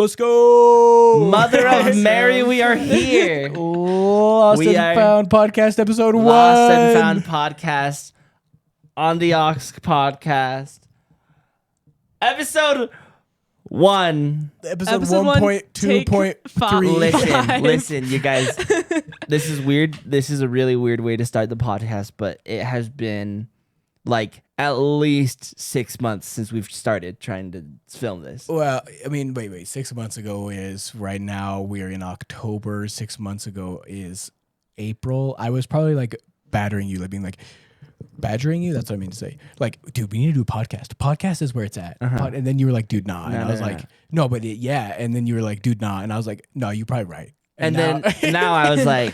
Let's go. Mother of Mary, we are here. Lost We and are Found podcast episode 1. Lost and Found podcast on the Ox podcast. Episode 1. Episode Episode 1.2.3. Listen, you guys. This is weird. This is a really weird way to start the podcast, but it has been like at least 6 months since we've started trying to film this. Well, I mean, wait. 6 months ago is right now. We're in October. 6 months ago is April. I was probably like battering you, like being like, badgering you? That's what I mean to say. Like, dude, we need to do a podcast. Podcast is where it's at. And then you were like, dude, nah. And I was like, no, but yeah. And then you were like, dude, nah. And I was like, no, you're probably right. And then now I was like,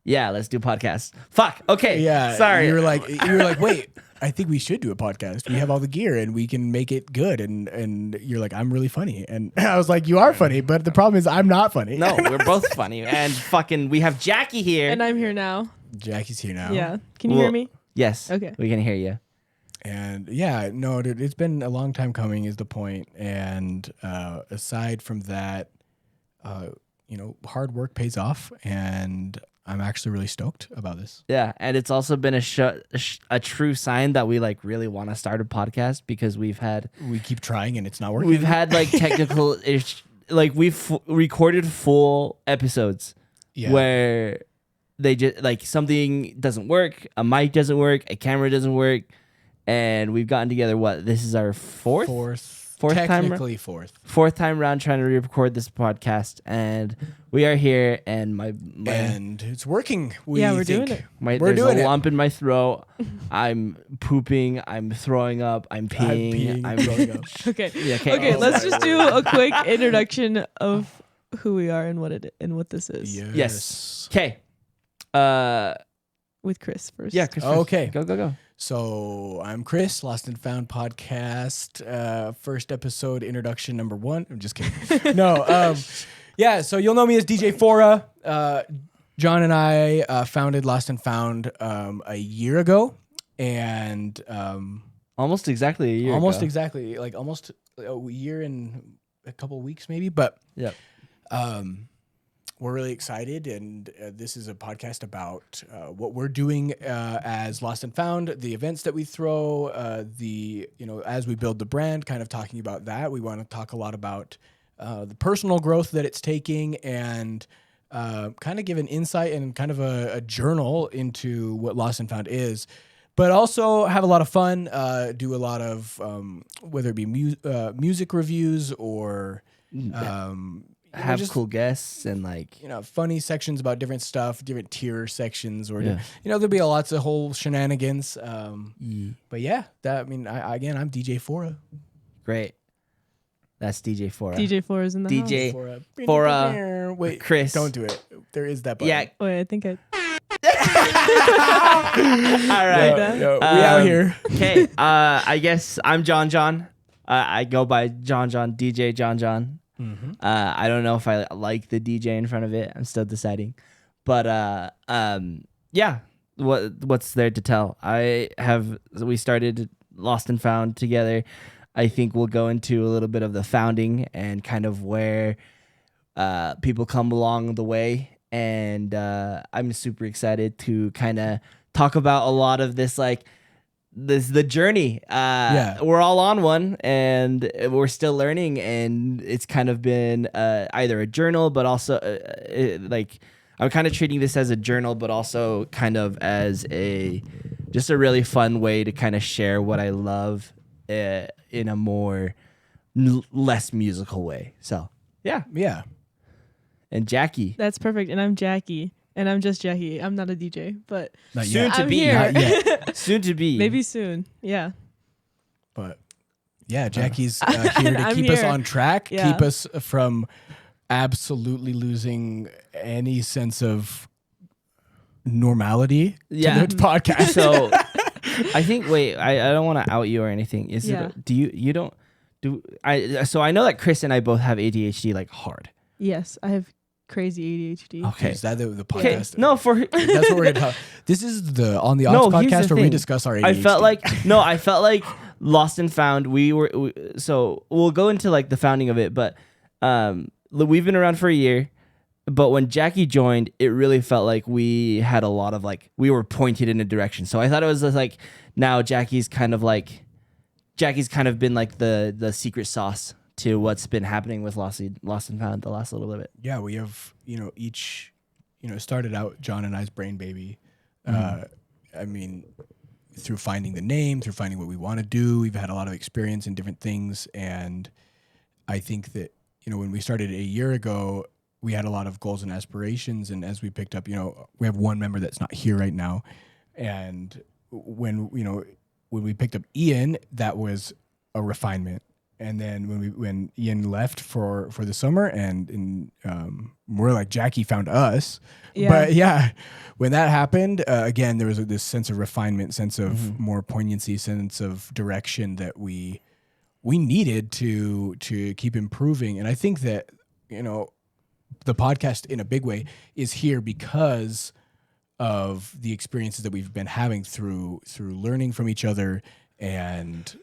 yeah, let's do podcast. Fuck. Okay. Yeah. Sorry. You were like, wait, I think we should do a podcast. We have all the gear and we can make it good. And you're like, I'm really funny. And I was like, you are funny, but the problem is I'm not funny. No, we're both funny. And fucking, we have Jackie here. And I'm here now. Jackie's here now. Yeah. Can you hear me? Yes. Okay. We can hear you. And yeah, no, dude, it's been a long time coming is the point. And aside from that, hard work pays off. And I'm actually really stoked about this. Yeah. And it's also been a true sign that we like really want to start a podcast because we keep trying and it's not working. We've had like technical like we've recorded full episodes where they just like something doesn't work, a mic doesn't work, a camera doesn't work, and we've gotten together. This is our fourth technically time, fourth time around trying to record this podcast, and we are here. And and it's working. We're doing it. There's a lump in my throat. I'm pooping. I'm throwing up. I'm peeing. I'm throwing up. Okay. Yeah, Okay. Let's just do a quick introduction of who we are and what this is. Yes. Okay. With Chris first. Yeah, Chris. Okay. Go. So I'm Chris, Lost and Found podcast. First episode, introduction number 1. I'm just kidding. No. So you'll know me as DJ Fora. John and I founded Lost and Found a year ago, and almost exactly a year. Almost ago. exactly, like almost a year and a couple of weeks, maybe. But yeah. We're really excited, and this is a podcast about what we're doing as Lost and Found, the events that we throw, as we build the brand, kind of talking about that. We want to talk a lot about the personal growth that it's taking and kind of give an insight and kind of a journal into what Lost and Found is, but also have a lot of fun, do a lot of, whether it be music reviews or... have just cool guests and like funny sections about different stuff, different tier sections, or there'll be lots of whole shenanigans. But yeah, I'm DJ Fora. Great, that's DJ Fora. DJ Fora is in the house. DJ Fora. Wait, Chris, don't do it. There is that button. Yeah. Wait, I think I. All right, we out here. Okay, I guess I'm John. I go by John. DJ John. Mm-hmm. I don't know if I like the DJ in front of it. I'm still deciding, but what's there to tell? We started Lost and Found together. I think we'll go into a little bit of the founding and kind of where people come along the way, and I'm super excited to kind of talk about a lot of this, like. The journey. We're all on one, and we're still learning, and it's kind of been either a journal, but also I'm kind of treating this as a journal, but also kind of as just a really fun way to kind of share what I love in a more less musical way. So yeah. And Jackie. That's perfect. And I'm Jackie. And I'm just Jackie. I'm not a DJ, but not soon yet. to I'm be. Here. Not yet. Soon to be. Maybe soon. Yeah. But yeah, Jackie's here to keep us on track, keep us from absolutely losing any sense of normality to the podcast. So I think. Wait, I don't want to out you or anything. Is it? Do you don't do? So I know that Chris and I both have ADHD, like hard. Yes, I have crazy ADHD. Okay. Is that the podcast? Okay. No, that's what we're gonna talk. This is the On the Ox podcast where we discuss our ADHD. I felt like Lost and Found. So we'll go into like the founding of it, but We've been around for a year, but when Jackie joined, it really felt like we had a lot of like we were pointed in a direction. So I thought it was just like now Jackie's kind of been like the secret sauce to what's been happening with Lost and Found the last little bit. Yeah, we have each started out John and I's brain baby. I mean, through finding the name, through finding what we want to do, we've had a lot of experience in different things, and I think that when we started a year ago, we had a lot of goals and aspirations, and as we picked up, we have one member that's not here right now, and when we picked up Ian, that was a refinement. And then when Ian left for the summer, and more like Jackie found us, but when that happened, again there was this sense of refinement, sense of more poignancy, sense of direction that we needed to keep improving. And I think that the podcast in a big way is here because of the experiences that we've been having through learning from each other and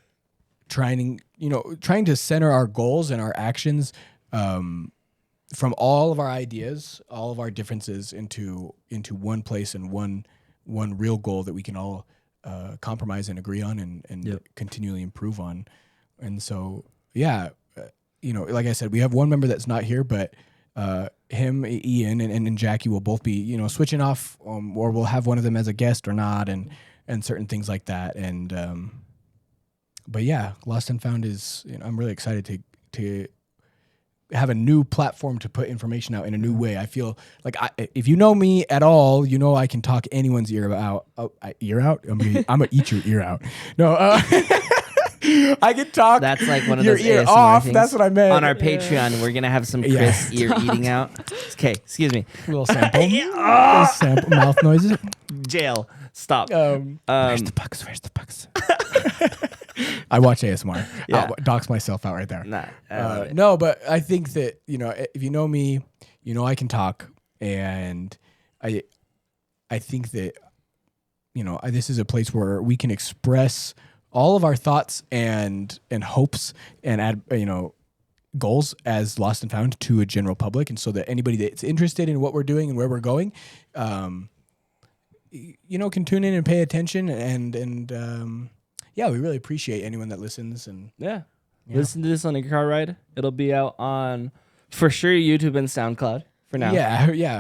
trying to center our goals and our actions from all of our ideas, all of our differences into one place and one real goal that we can all compromise and agree on and continually improve on. And so, like I said, we have one member that's not here, but him, Ian, and Jackie will both be switching off, or we'll have one of them as a guest or not, and certain things like that. And but yeah, Lost and Found is, I'm really excited to have a new platform to put information out in a new way. I feel like if you know me at all, I can talk anyone's ear out. Ear out? I'm gonna eat your ear out. No, I can talk. That's like one of your those ear ASMR off. things. That's what I meant. On our Patreon, we're gonna have some Chris ear eating out. Okay, excuse me. A little sample. Little sample. Mouth noises. Jail. Stop. Where's the bucks? Where's the bucks? I watch ASMR. Yeah. I'll dox myself out right there. Nah, I love it. No, but I think that if you know me, I can talk, and I think that this is a place where we can express all of our thoughts and hopes and add goals as Lost and Found to a general public, and so that anybody that's interested in what we're doing and where we're going, can tune in and pay attention, and we really appreciate anyone that listens. And listen to this on a car ride. It'll be out on for sure YouTube and SoundCloud for now.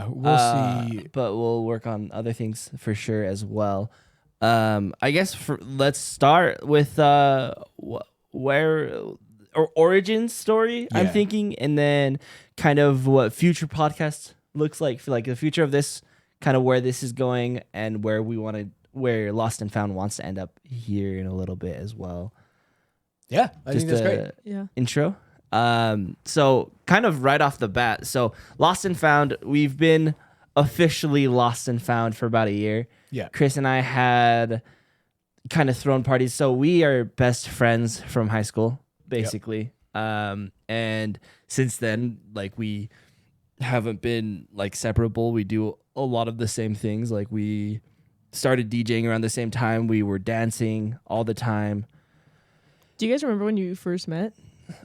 We'll see, but we'll work on other things for sure as well. I guess let's start with origin story. I'm thinking, and then kind of what future podcast looks like for like the future of this, kind of where this is going, and where where Lost and Found wants to end up here in a little bit as well. Yeah, I think that's great. Yeah. Intro. So kind of right off the bat, so Lost and Found, we've been officially Lost and Found for about a year. Yeah. Chris and I had kind of thrown parties. So we are best friends from high school, basically. Yep. And since then, like, we haven't been like separable. We do a lot of the same things. Like, we started DJing around the same time. We were dancing all the time. Do you guys remember when you first met?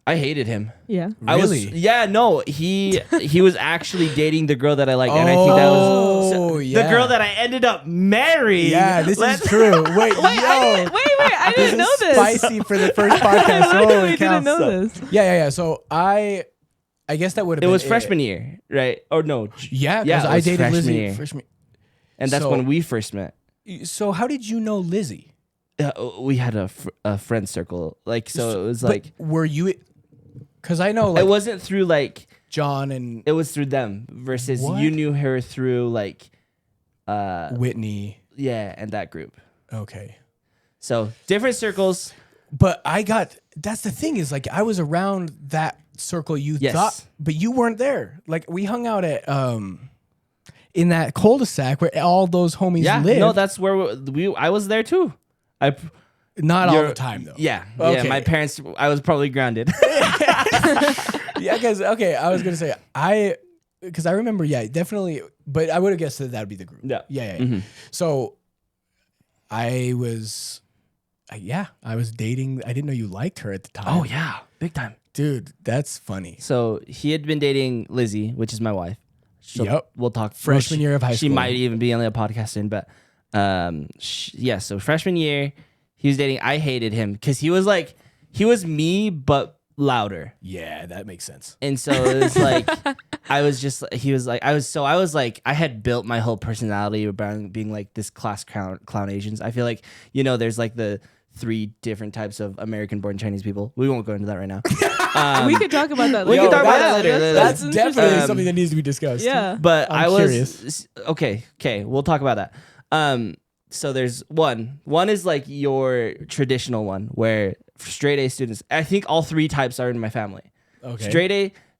I hated him. Yeah. Really? He was actually dating the girl that I liked, and I think that was the girl that I ended up marrying. Yeah, this is true. Wait, I didn't know this. Spicy for the first podcast. I Holy cow. didn't know this. Yeah. So I guess that would have been. It was freshman year, right? Or no? Yeah, because I dated freshman Lizzie year. freshman. And that's when we first met. So how did you know Lizzie? We had a friend circle, like, so it was like. But were you? Because I know, like, it wasn't through like John and it was through them versus What? you knew her through like Whitney. Yeah, and that group. Okay. So different circles. But that's the thing is, like, I was around that circle you thought, but you weren't there. Like, we hung out at in that cul-de-sac where all those homies live. No, that's where I was there too. Not all the time though. Yeah. Okay. Yeah, my parents, I was probably grounded. Yeah, because I was gonna say because I remember, definitely, but I would have guessed that would be the group. Yeah. Mm-hmm. So I was dating. I didn't know you liked her at the time. Oh yeah, big time. Dude, that's funny. So he had been dating Lizzie, which is my wife. Yep. We'll talk. Freshman year of high She school. might even be on the podcast soon, but yeah. So freshman year, he was dating. I hated him because he was me, but louder. Yeah, that makes sense. And so it was like, I had built my whole personality around being like this class clown Asians. I feel like, there's like the 3 different types of American-born Chinese people. We won't go into that right now. We could talk about that We later. can talk about that later. That's interesting. definitely something that needs to be discussed. Yeah. But I'm curious. Okay, we'll talk about that. So there's one. One is like your traditional one where straight A students. I think all 3 types are in my family. Okay.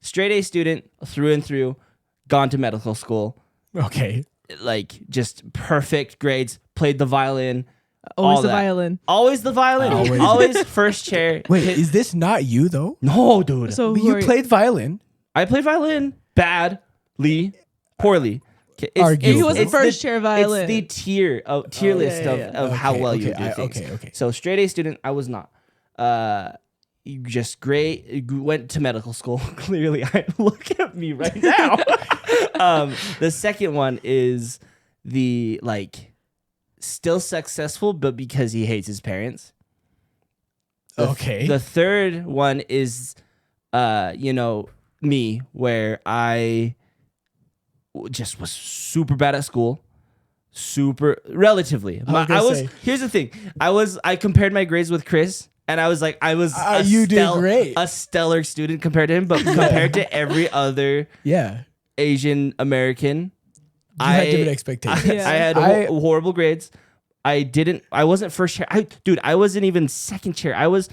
Straight A student through and through, gone to medical school, Okay. like just perfect grades, played the violin. Always all the that. violin. Always the violin. Always. Always first chair. Wait, is this not you though? No, dude. So But who are you played violin. I played violin poorly. Okay, Arguably. He was it's first chair violin. It's the tier list of how well you do things. Okay. So straight A student, I was not. Just great. Went to medical school. Clearly, look at me right now. The second one is the still successful, but because he hates his parents. Okay. The third one is, me, where I just was super bad at school. Relatively. Here's the thing. I compared my grades with Chris, and I was like, you did great. A stellar student compared to him, but compared to every other Yeah. Asian American, You had different expectations. Yeah. I had horrible grades. I wasn't first chair. I wasn't even second chair. I was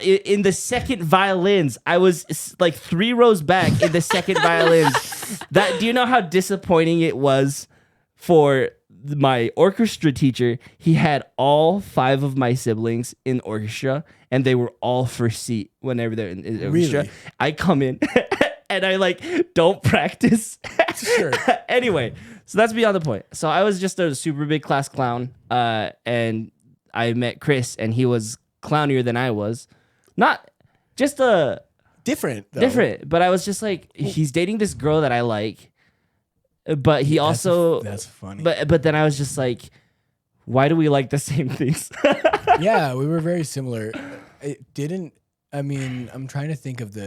in the second violins. I was like 3 rows back in the second violins. Do you know how disappointing it was for my orchestra teacher? He had all 5 of my siblings in orchestra, and they were all first seat whenever they're in orchestra. Really? I come in and I don't practice. Sure. Anyway, so that's beyond the point. So I was just a super big class clown, and I met Chris, and he was clownier than I was. Not just Different though. different, but I was just like, he's dating this girl that I like, but he also That's funny. But then I was just like, why do we like the same things? Yeah, we were very similar. I'm trying to think of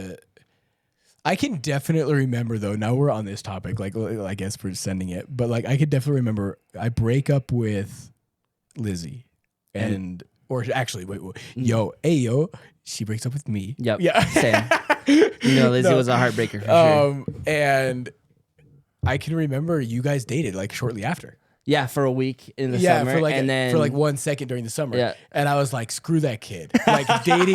I can definitely remember though, now we're on this topic, I guess we're sending it, but I could definitely remember I break up with Lizzie or actually, wait, yo, she breaks up with me. Yep. Yeah. Same. Lizzie was a heartbreaker for sure. And I can remember you guys dated shortly after. Yeah, for a week in the summer, and then for 1 second during the summer. Yeah. And I was like, screw that kid. Dating,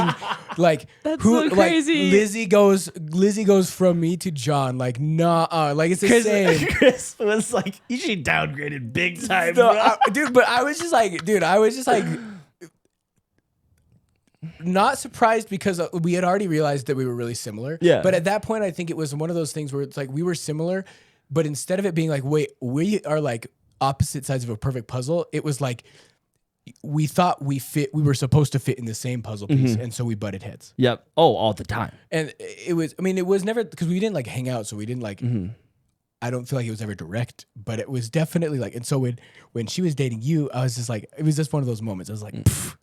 That's so crazy. Lizzie goes from me to John, nah, it's the same. Chris was like, you should downgraded big time, No, bro. but I was just not surprised because we had already realized that we were really similar. Yeah. But at that point, I think it was one of those things where it's we were similar, but instead of it being wait, we are opposite sides of a perfect puzzle, it was we thought we were supposed to fit in the same puzzle piece, and so we butted heads. Yep. Oh, all the time. And it was never, because we didn't hang out, so we didn't I don't feel like it was ever direct, but it was definitely and so when she was dating you, I was just it was just one of those moments. I was like, pfft,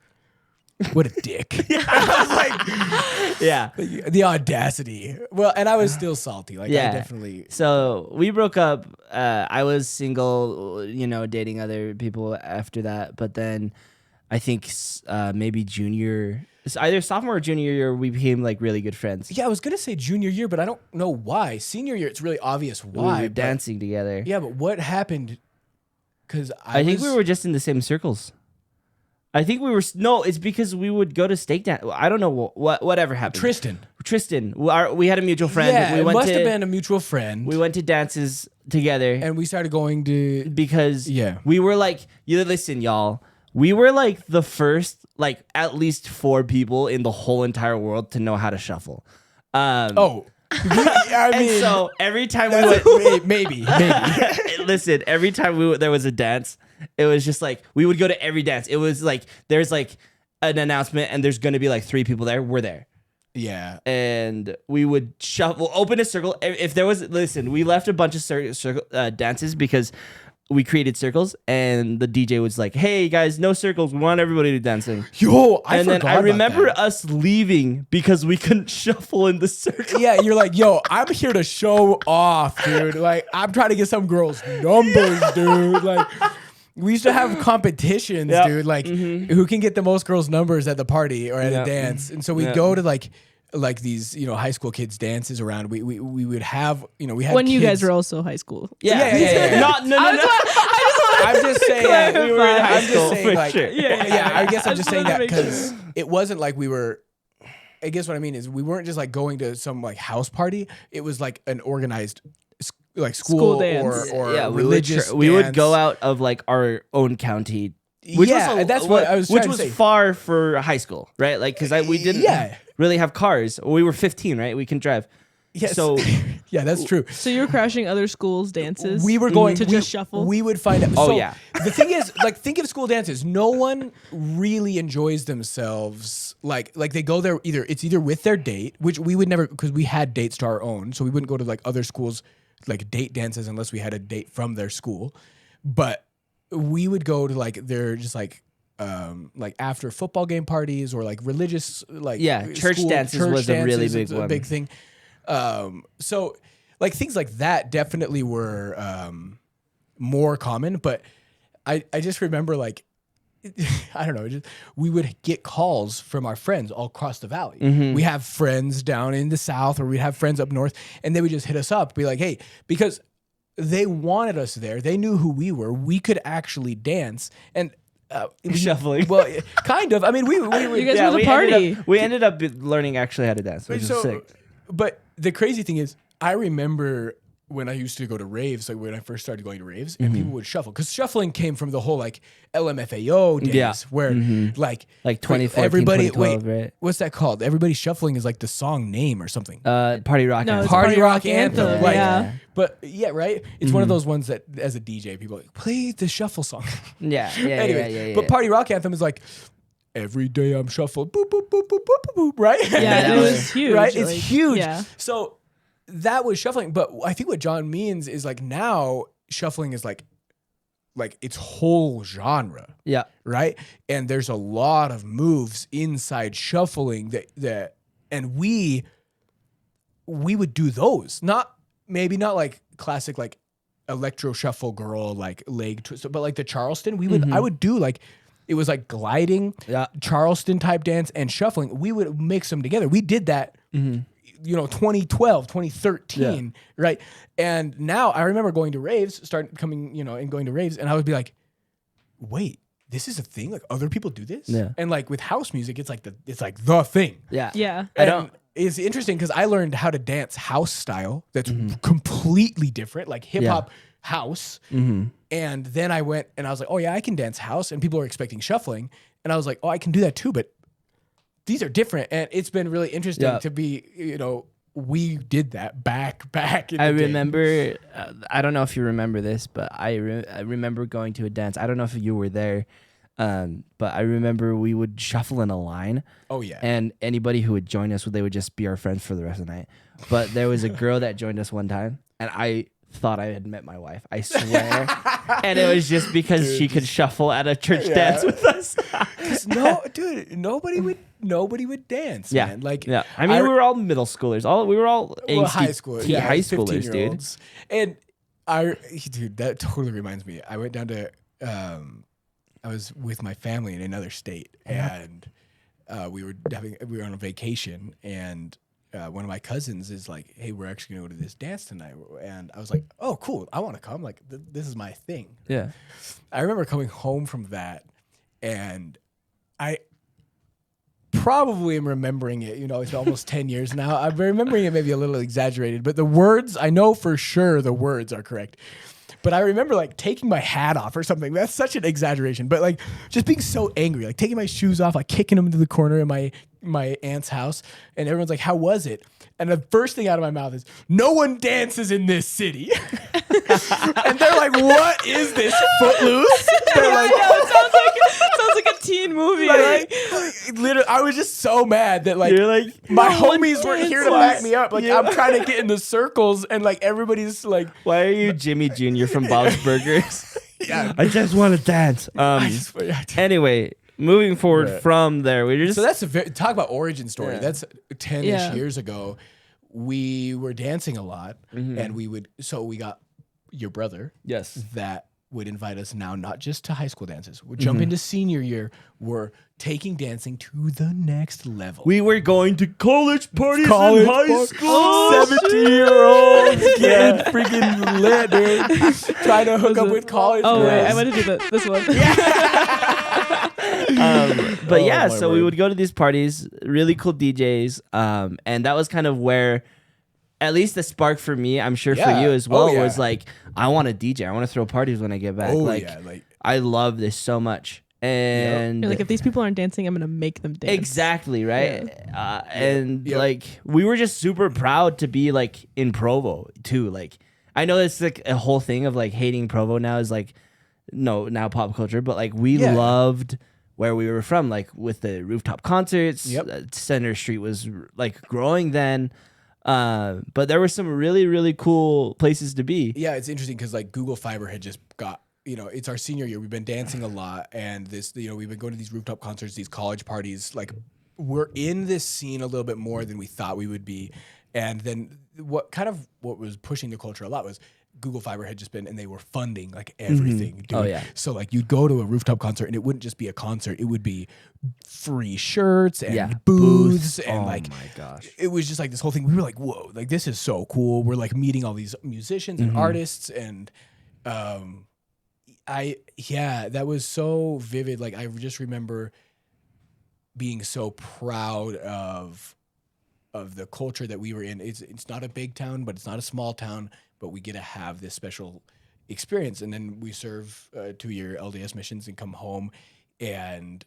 what a dick. I was Yeah. the audacity. Well, and I was still salty. I Yeah. definitely. So we broke up. I was single, dating other people after that. But then I think maybe either sophomore or junior year, we became really good friends. Yeah, I was gonna say junior year, but I don't know why. Senior year, it's really obvious why. We were but- dancing together. Yeah, but what happened? Because I think we were just in the same circles. I think we were. No, it's because we would go to steak dance. I don't know whatever happened. Tristan. We had a mutual friend. Yeah, we it went must to, have been a mutual friend. We went to dances together, and we started going to. because Yeah. we were listen, y'all. We were the first, at least 4 people in the whole entire world to know how to shuffle. I mean, And so every time we went, maybe. listen, every time there was a dance, it was just we would go to every dance. It was there's an announcement and there's gonna be 3 people there. We're there. Yeah. And we would shuffle, open a circle. If there was, listen, we left a bunch of dances because we created circles, and the DJ was like, "Hey guys, no circles. We want everybody to dancing." Yo, I and forgot then I about remember that. us leaving because we couldn't shuffle in the circle. Yeah, you're like, yo, I'm here to show off, dude. Like, I'm trying to get some girls' numbers, dude. Like, we used to have competitions, Yep. dude. Like, who can get the most girls' numbers at the party or at Yep. a dance? And so we'd Yep. go to like these, high school kids dances around. We would have, we had When you guys kids- were also high school. Yeah. Not no. I'm just saying. We were in high I'm school just saying, for like, sure. yeah. I guess I'm I just just saying wanted that to make because it wasn't like we were. I guess what I mean is we weren't just like going to some like house party. It was like an organized like school dance. or Yeah, religious. we would dance. go out of like our own county, which Yeah, was that's what I was which trying was to say. far for high school, right? Like because we didn't Yeah. really have cars. We were 15, right? We can drive. Yes. So yeah, that's true. So you were crashing other schools' dances. We were going to we, just shuffle. We would find out. Oh, so yeah. The thing is, like, think of school dances. No one really enjoys themselves. Like they go there either with their date, which we would never, because we had dates to our own, so we wouldn't go to like other schools like date dances unless we had a date from their school. But we would go to like they're just like after football game parties or like religious like church dances was a really big one. big thing. So like things like that definitely were more common, but I just remember like I don't know, we would get calls from our friends all across the valley. We have friends down in the south, or we'd have friends up north, and they would just hit us up, be like, "Hey," because they wanted us there. They knew who we were. We could actually dance and. Shuffling. Well, kind of. I mean, we You guys were the party. We ended up learning actually how to dance, which is sick. But the crazy thing is, I remember when I used to go to raves, like when I first started going to raves, and people would shuffle, because shuffling came from the whole like LMFAO days, where like 2014, everybody 2012, right? what's that called? Everybody shuffling is like the song name or something. Party rock. No, anthem. it's Party rock anthem, like, yeah. But yeah, right. It's one of those ones that as a DJ, people are like, play the shuffle song. Yeah. Anyway, but party rock anthem is like. Every day I'm shuffled, boop, boop, boop, boop, boop, boop, boop, right? Yeah, it was huge. Right? It's like, huge. Yeah. So that was shuffling. But I think what John means is like now shuffling is like its whole genre, Yeah. right? And there's a lot of moves inside shuffling that and we would do those. Maybe not like classic like electro shuffle girl like leg twist, but like the Charleston, I would do like it was like gliding, Charleston type dance and shuffling. We would mix them together. We did that, 2012, 2013, right? And now I remember going to raves, and going to raves, and I would be like, wait, this is a thing? Like other people do this? Yeah. And like with house music, it's like the thing. Yeah. Yeah. And it's interesting because I learned how to dance house style that's completely different, like hip hop house. And then I went and I was like, oh yeah, I can dance house. And people are expecting shuffling. And I was like, oh, I can do that too. But these are different. And it's been really interesting to be, we did that back in the day. Remember, I don't know if you remember this, but I remember going to a dance. I don't know if you were there, but I remember we would shuffle in a line. Oh yeah. And anybody who would join us, they would just be our friends for the rest of the night. But there was a girl that joined us one time, and I thought I had met my wife. I swear. And it was just because she could shuffle at a church dance with us. Nobody would dance, Yeah. man. Like, yeah. I mean, we were all middle schoolers. We were all angsty high school, high schoolers, dude. 15-year-olds. And dude, that totally reminds me. I went down to, I was with my family in another state, and we were on a vacation, and one of my cousins is like, hey, we're actually gonna go to this dance tonight. And I was like, oh, cool. I want to come. Like, this is my thing. Yeah. I remember coming home from that, and I probably am remembering it. It's almost 10 years now. I'm remembering it maybe a little exaggerated, but the words, I know for sure the words are correct. But I remember like taking my hat off or something. That's such an exaggeration. But like just being so angry, like taking my shoes off, like kicking them into the corner in my aunt's house. And everyone's like, how was it? And the first thing out of my mouth is, no one dances in this city. And they're like, "What is this? Footloose?" They're like, Sounds like a teen movie. Like, literally, I was just so mad that like You're like, my no one homies were here to dances. back me up. Like I'm trying to get in the circles, and like everybody's like, why are you Jimmy Jr. from Bob's Burgers? "Yeah." I just want to dance. Anyway, moving forward Right. from there, we just So that's talk about origin story. Yeah. That's 10-ish Yeah. years ago. We were dancing a lot, and we got your brother yes. that would invite us now, not just to high school dances. We jump into senior year. We're taking dancing to the next level. We were going to college parties College in high par- school. 17-year-olds getting freaking lit, dude. Trying to hook up with college oh girls. wait, I want to do this one. But Oh, yeah, my so we word. would go to these parties, really cool DJs, and that was kind of where, at least the spark for me, I'm sure for Yeah. you as well, Oh, yeah. was like, I want to DJ. I want to throw parties when I get back. Oh, like, yeah, like- I love this so much. And You're like, if these people aren't dancing, I'm gonna make them dance. exactly, right? And Yep. like, we were just super proud to be like in Provo too. Like, I know it's like a whole thing of like hating Provo now is like, no, now pop culture, but like we Yeah. loved where we were from, like with the rooftop concerts. Yep. Center Street was like growing then. But there were some really, really cool places to be. Yeah, it's interesting because like Google Fiber had just got, it's our senior year. We've been dancing a lot, and this, we've been going to these rooftop concerts, these college parties. Like we're in this scene a little bit more than we thought we would be. And then what was pushing the culture a lot was Google Fiber had just been, and they were funding like everything. Dude. Oh, yeah. So like you'd go to a rooftop concert, and it wouldn't just be a concert; it would be free shirts and Yeah, booths booths. and Oh like my gosh. it was just like this whole thing. We were like, whoa, like this is so cool. We're like meeting all these musicians and artists, and that was so vivid. Like I just remember being so proud of the culture that we were in. It's not a big town, but it's not a small town, but we get to have this special experience. And then we serve 2-year LDS missions and come home, and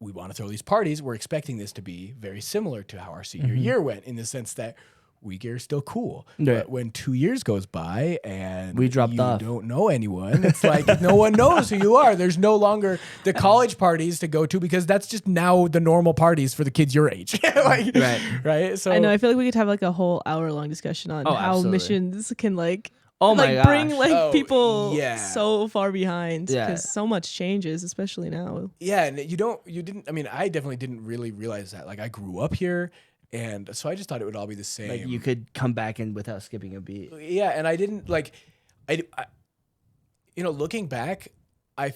we want to throw these parties. We're expecting this to be very similar to how our senior year went, in the sense that we are still cool. Right. But when 2 years goes by and We dropped you off. don't know anyone, it's like no one knows who you are. There's no longer the college parties to go to, because that's just now the normal parties for the kids your age. Like, right. So I know. I feel like we could have like a whole hour-long discussion on Oh, how absolutely. missions can like, Oh my like bring gosh. like Oh, people yeah. so far behind, Yeah. because so much changes, especially now. yeah, and I definitely didn't really realize that. Like I grew up here, and so I just thought it would all be the same. Like you could come back in without skipping a beat. Yeah, and I didn't like, I looking back, I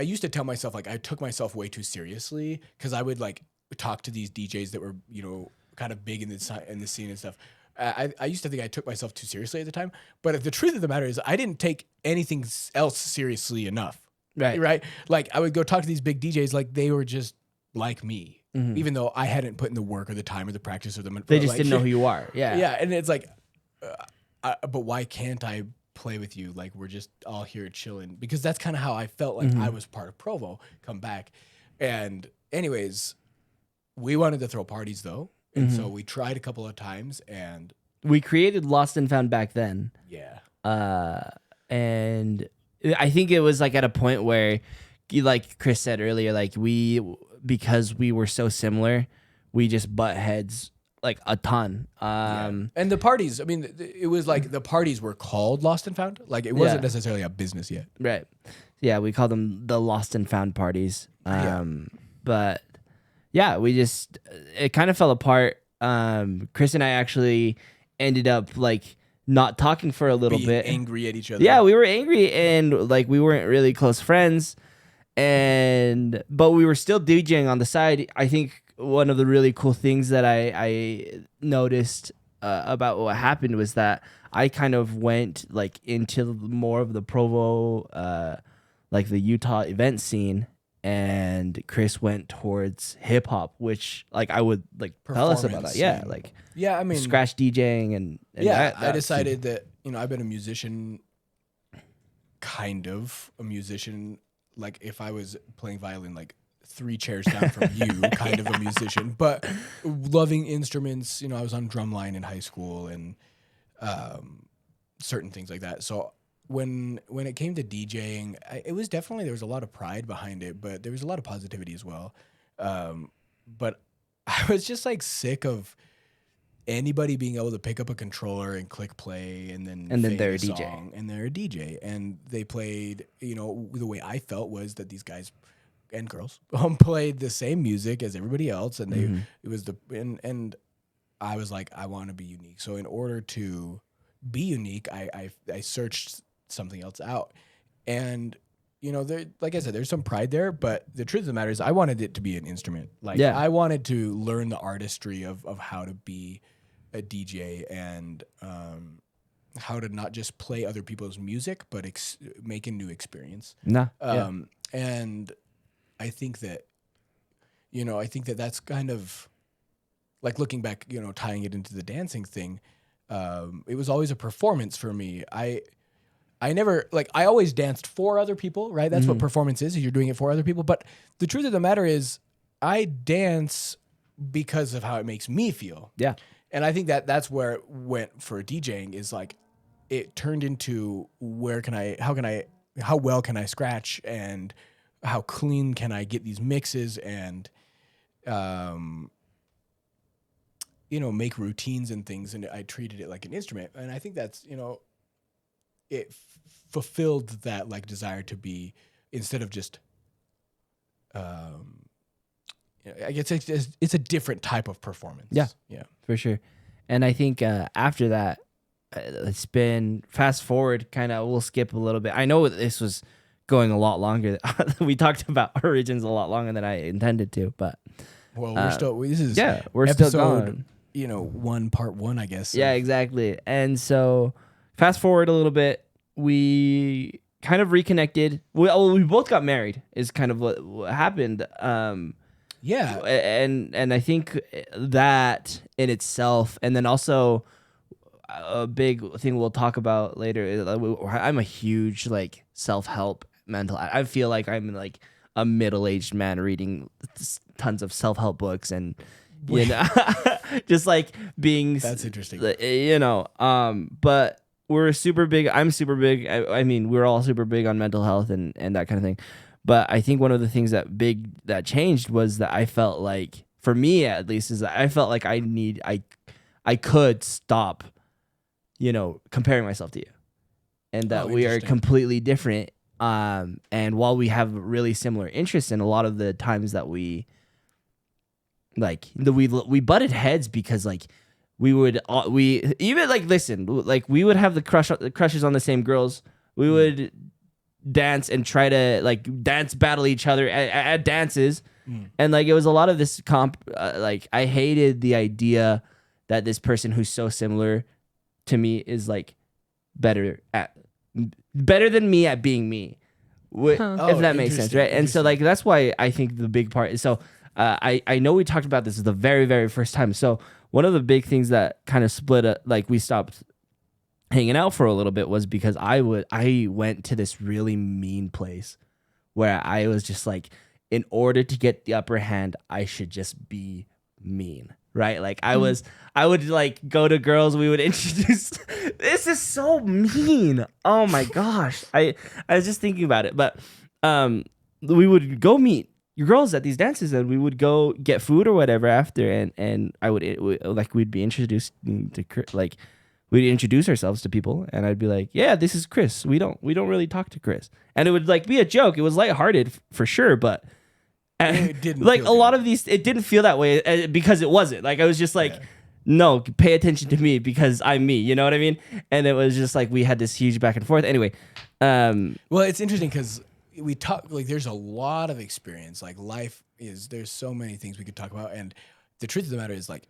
used to tell myself like I took myself way too seriously, because I would like talk to these DJs that were kind of big in the scene and stuff. I used to think I took myself too seriously at the time, but the truth of the matter is I didn't take anything else seriously enough. Right. Like I would go talk to these big DJs like they were just like me, even though I hadn't put in the work or the time or the practice or the. They just like, didn't know who you are. Yeah. Yeah, and it's like, but why can't I play with you? Like we're just all here chilling, because that's kind of how I felt like I was part of Provo. Come back, and anyways, we wanted to throw parties though, and so we tried a couple of times, and We created Lost and Found back then. yeah, And I think it was like at a point where, like Chris said earlier, like because we were so similar, we just butt heads like a ton. and the parties. I mean, it was like the parties were called Lost and Found. Like it wasn't necessarily a business yet. Right. Yeah, we call them the Lost and Found parties. But yeah, it kind of fell apart. Chris and I actually ended up like not talking for a little Being bit. angry at each other. Yeah, we were angry, and like we weren't really close friends, but we were still DJing on the side. I think one of the really cool things that I noticed about what happened was that I kind of went like into more of the Provo, like the Utah event scene, and Chris went towards hip hop, which like I would like tell us about that. Performance Yeah, scene. like Yeah, I mean, scratch DJing and yeah, that I decided that I've been a musician, kind of a musician. Like if I was playing violin, like 3 chairs down from you, kind of a musician, but loving instruments. I was on drumline in high school, and certain things like that. So when it came to DJing, it was definitely, there was a lot of pride behind it, but there was a lot of positivity as well. But I was just like sick of anybody being able to pick up a controller and click play and then they're a fade DJ. song, and they're a DJ, and they played, the way I felt was that these guys and girls played the same music as everybody else, and it was and I was like, I want to be unique. So in order to be unique, I searched something else out, and there, like I said, there's some pride there, but the truth of the matter is I wanted it to be an instrument. Like I wanted to learn the artistry of how to be a DJ, and how to not just play other people's music, but make a new experience. And I think that, that's kind of like, looking back, tying it into the dancing thing. It was always a performance for me. I never, like, I always danced for other people, right? That's what performance is you're doing it for other people. But the truth of the matter is I dance because of how it makes me feel. Yeah. And I think that's where it went for DJing, is like, it turned into how well can I scratch, and how clean can I get these mixes, and, make routines and things. And I treated it like an instrument. And I think that's, it fulfilled that like desire to be, instead of just, I guess it's a different type of performance. Yeah, yeah, for sure. And I think after that, it's been fast forward. Kind of, we'll skip a little bit. I know this was going a lot longer. We talked about Origins a lot longer than I intended to, but well, we're still. This is we're episode, still going. Part one, I guess. Yeah, exactly. And so, fast forward a little bit, we kind of reconnected. We both got married. Is kind of what happened. Yeah, and I think that in itself, and then also a big thing we'll talk about later is I'm a huge like self-help mental. I feel like I'm like a middle-aged man reading tons of self-help books, and just like being, that's interesting. But we're super big. I'm super big. I mean, we're all super big on mental health and that kind of thing. But I think one of the things that changed was that I felt like, for me at least, is that I felt like I could stop, comparing myself to you, and that we are completely different. And while we have really similar interests, in a lot of the times that we butted heads, because like we would have the crushes on the same girls. We would dance and try to like dance battle each other at dances, and like it was a lot of this like I hated the idea that this person who's so similar to me is like better than me at being me, if that makes sense, right? And so like that's why I think the big part is, so I know we talked about this the very, very first time. So one of the big things that kind of split like we stopped hanging out for a little bit was because I went to this really mean place where I was just like, in order to get the upper hand, I should just be mean, right? Like I would like go to girls, we would introduce, this is so mean. Oh my gosh. I was just thinking about it, but we would go meet your girls at these dances, and we would go get food or whatever after, and we'd be introduced to, like, we'd introduce ourselves to people, and I'd be like, yeah, this is Chris. We don't really talk to Chris. And it would like be a joke. It was lighthearted for sure, but it didn't like feel a lot of these, it didn't feel that way because it wasn't. Like I was just like, no, pay attention to me because I'm me. You know what I mean? And it was just like we had this huge back and forth. Anyway, well, it's interesting because we talk, like, there's a lot of experience. Like there's so many things we could talk about, and the truth of the matter is, like,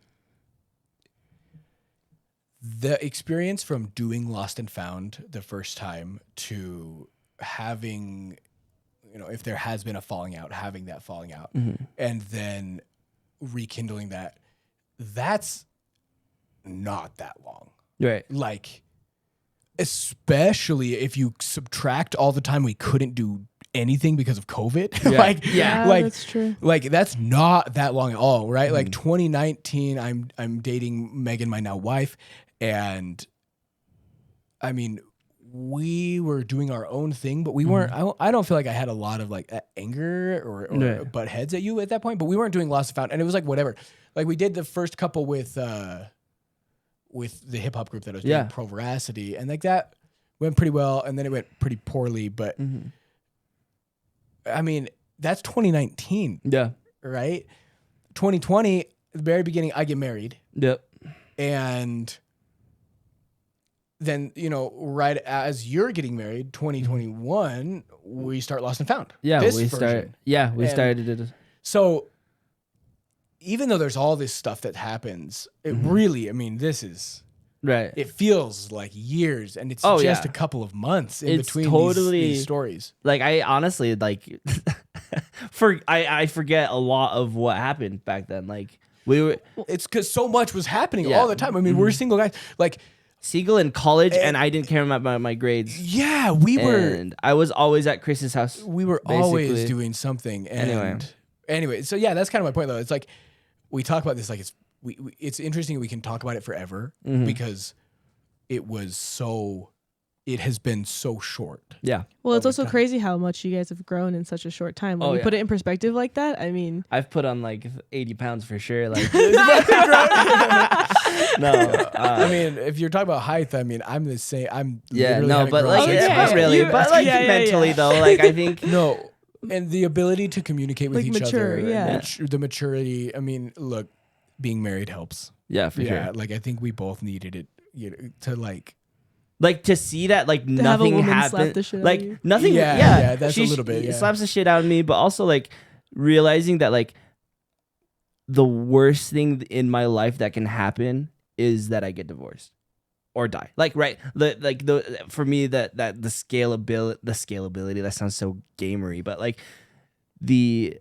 the experience from doing Lost and Found the first time to having, if there has been a falling out, having that falling out, and then rekindling that's not that long. right. Like, especially if you subtract all the time we couldn't do anything because of COVID. Yeah. like that's true. Like that's not that long at all, right? Like 2019, I'm dating Megan, my now wife, and I mean, we were doing our own thing, but we weren't. I don't feel like I had a lot of like anger or butt heads at you at that point. But we weren't doing Lost and Found, and it was like whatever. Like we did the first couple with the hip hop group that I was doing, Pro Veracity, and like that went pretty well, and then it went pretty poorly. But I mean, that's 2019. Yeah. Right. 2020, the very beginning, I get married. Yep. And then, right as you're getting married, 2021, we start Lost and Found. Yeah, this we version. started it. So even though there's all this stuff that happens, it really, I mean, this is right. It feels like years, and it's just a couple of months in between these stories. Like I honestly like I forget a lot of what happened back then. Like we were it's because so much was happening all the time. I mean, we're single guys. Like Siegel in college, and I didn't care about my grades. Yeah, we were. And I was always at Chris's house. We were always doing something. And anyway, so yeah, that's kind of my point, though. It's like we talk about this like it's interesting. We can talk about it forever because it has been so short. Yeah. Well, it's also crazy how much you guys have grown in such a short time. When you put it in perspective like that, I mean, I've put on like 80 pounds for sure. Like, no, I mean, if you're talking about height, I mean, I'm the same. I'm but like, not really, but like mentally though, like I think no, and the ability to communicate with each other, the maturity. I mean, look, being married helps. Yeah, for sure. Like I think we both needed it to like to see that like nothing happened, like nothing. Yeah, that's a little bit. Slaps the shit out of me, but also like realizing that like the worst thing in my life that can happen is that I get divorced or die. Like right, for me that the scalability that sounds so gamery, but like the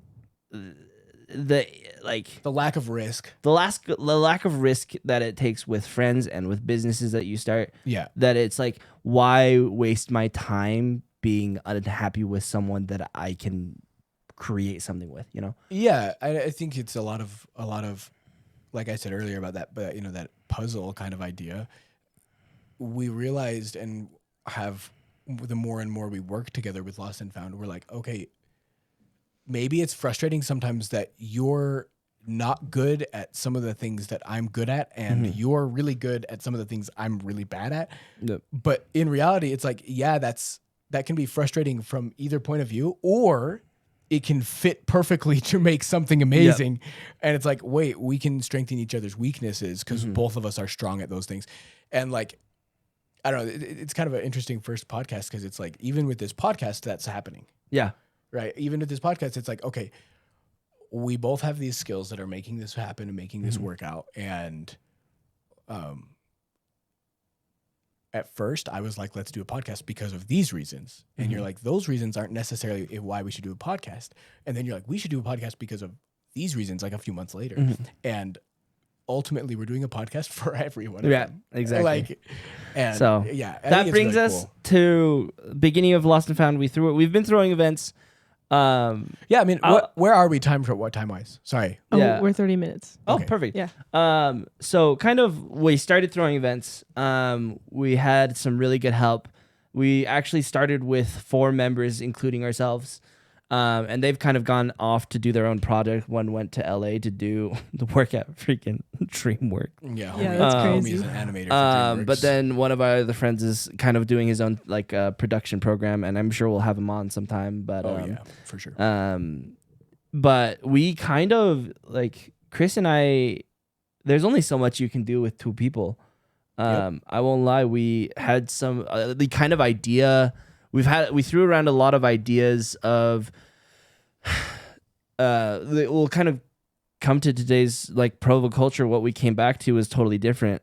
lack of risk, the lack of risk that it takes with friends and with businesses that you start. Yeah, that it's like, why waste my time being unhappy with someone that I can create something with, Yeah, I think it's a lot of like I said earlier about that, but that puzzle kind of idea. We realized and have the more and more we work together with Lost and Found, we're like, okay, maybe it's frustrating sometimes that you're not good at some of the things that I'm good at, and you're really good at some of the things I'm really bad at. Yep. But in reality, it's like, that can be frustrating from either point of view, or it can fit perfectly to make something amazing. Yep. And it's like, wait, we can strengthen each other's weaknesses because both of us are strong at those things. And like, I don't know, it's kind of an interesting first podcast because it's like, even with this podcast, that's happening. Yeah. Right. Even with this podcast, it's like, okay, we both have these skills that are making this happen and making this work out. And at first I was like, let's do a podcast because of these reasons. And you're like, those reasons aren't necessarily why we should do a podcast. And then you're like, we should do a podcast because of these reasons, like a few months later. And ultimately we're doing a podcast for everyone. Yeah, exactly. Like, and so yeah, that brings really us cool. to beginning of Lost and Found. We've been throwing events. Yeah, I mean, where are we time wise? Sorry. Oh, yeah. we're 30 minutes. Oh, Okay. perfect. Yeah. So kind of we started throwing events. We had some really good help. We actually started with 4 members, including ourselves. And they've kind of gone off to do their own project. One went to LA to do the work at freaking DreamWorks. Yeah, that's crazy. Homie's an animator for DreamWorks. But then one of our other friends is kind of doing his own like production program, and I'm sure we'll have him on sometime. But yeah, for sure. But we kind of like Chris and I. There's only so much you can do with 2 people. I won't lie. We had some the kind of idea. We threw around a lot of ideas of we'll kind of come to today's like Provo culture. What we came back to was totally different.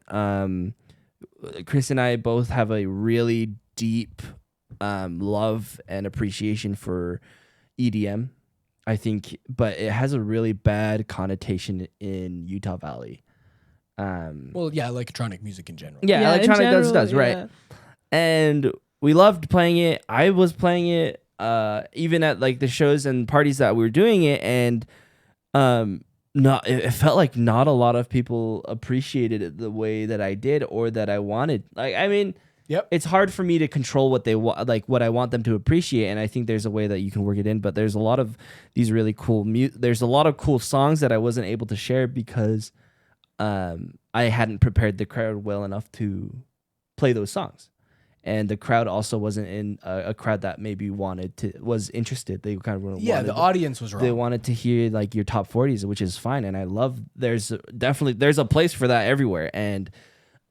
Chris and I both have a really deep love and appreciation for EDM, I think, but it has a really bad connotation in Utah Valley. Well, yeah, electronic music in general. Yeah, electronic does, yeah. right. And we loved playing it. I was playing it even at like the shows and parties that we were doing it, and it felt like not a lot of people appreciated it the way that I did or that I wanted. Like, I mean, Yep. It's hard for me to control what they want, like what I want them to appreciate, and I think there's a way that you can work it in. But there's a lot of these really cool there's a lot of cool songs that I wasn't able to share because I hadn't prepared the crowd well enough to play those songs, and the crowd also wasn't in a crowd that maybe was interested. They kind of wanted, the audience was wrong. they wanted to hear like your top 40s, which is fine, and I love. There's a place for that everywhere, and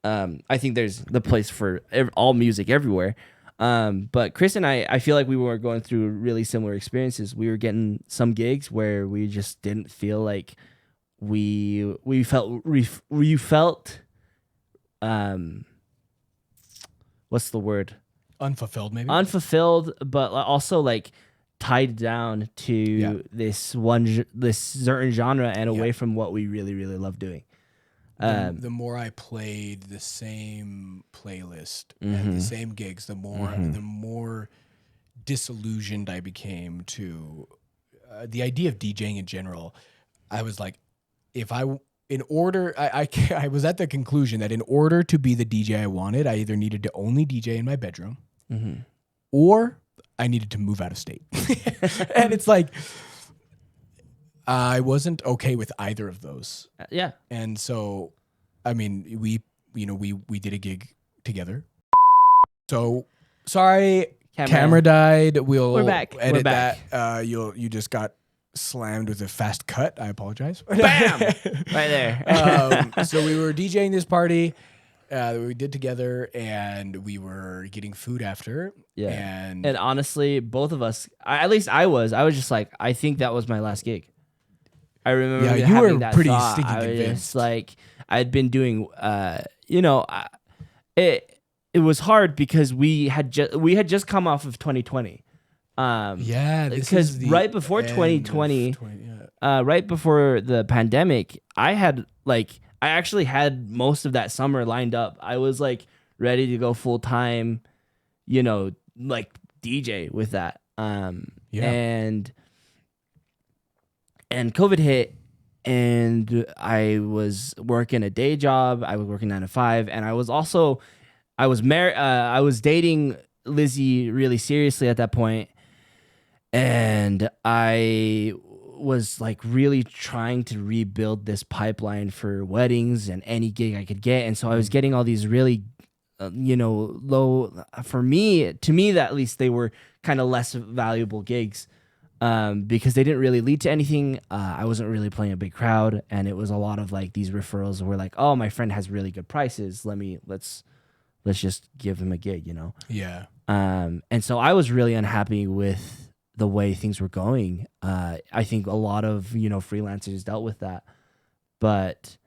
I think there's the place for all music everywhere. But Chris and I feel like we were going through really similar experiences. We were getting some gigs where we just didn't feel like we felt what's the word? Unfulfilled, maybe. Unfulfilled, but also like tied down to this certain genre and away from what we really, really love doing. The more I played the same playlist and the same gigs, the more disillusioned I became to the idea of DJing in general. I was like, I was at the conclusion that in order to be the DJ I wanted, I either needed to only DJ in my bedroom or I needed to move out of state. And it's like, I wasn't okay with either of those. Yeah. And so, I mean, we did a gig together. So, sorry, camera died. We're back. Edit We're back. that. You just got slammed with a fast cut. I apologize. Bam! Right there. So we were DJing this party that we did together, and we were getting food after. Yeah. And honestly, both of us, at least I was just like, I think that was my last gig. I remember you having were that pretty thought. stinking I was convinced. just like, I'd been doing, it was hard because we had just come off of 2020. Because right before 2020, right before the pandemic, I actually had most of that summer lined up. I was like ready to go full time, like DJ with that. And COVID hit, and I was working a day job. I was working 9 to 5, and I was married. I was dating Lizzie really seriously at that point, and I was like really trying to rebuild this pipeline for weddings and any gig I could get. And so I was getting all these really, low to me, that at least they were kind of less valuable gigs. Because they didn't really lead to anything. I wasn't really playing a big crowd, and it was a lot of like these referrals where like, oh, my friend has really good prices. Let's just give him a gig, Yeah. And so I was really unhappy with the way things were going. I think a lot of freelancers dealt with that, but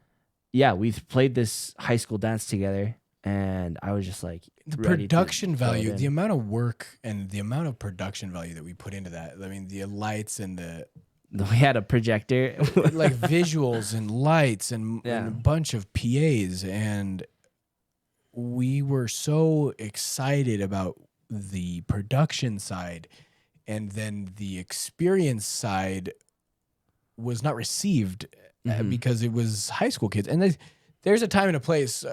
yeah, we've played this high school dance together. And I was just like, the production value, the amount of work and the amount of production value that we put into that. I mean, the lights and we had a projector, like visuals and lights and a bunch of PAs. And we were so excited about the production side, and then the experience side was not received because it was high school kids. And there's a time and a place,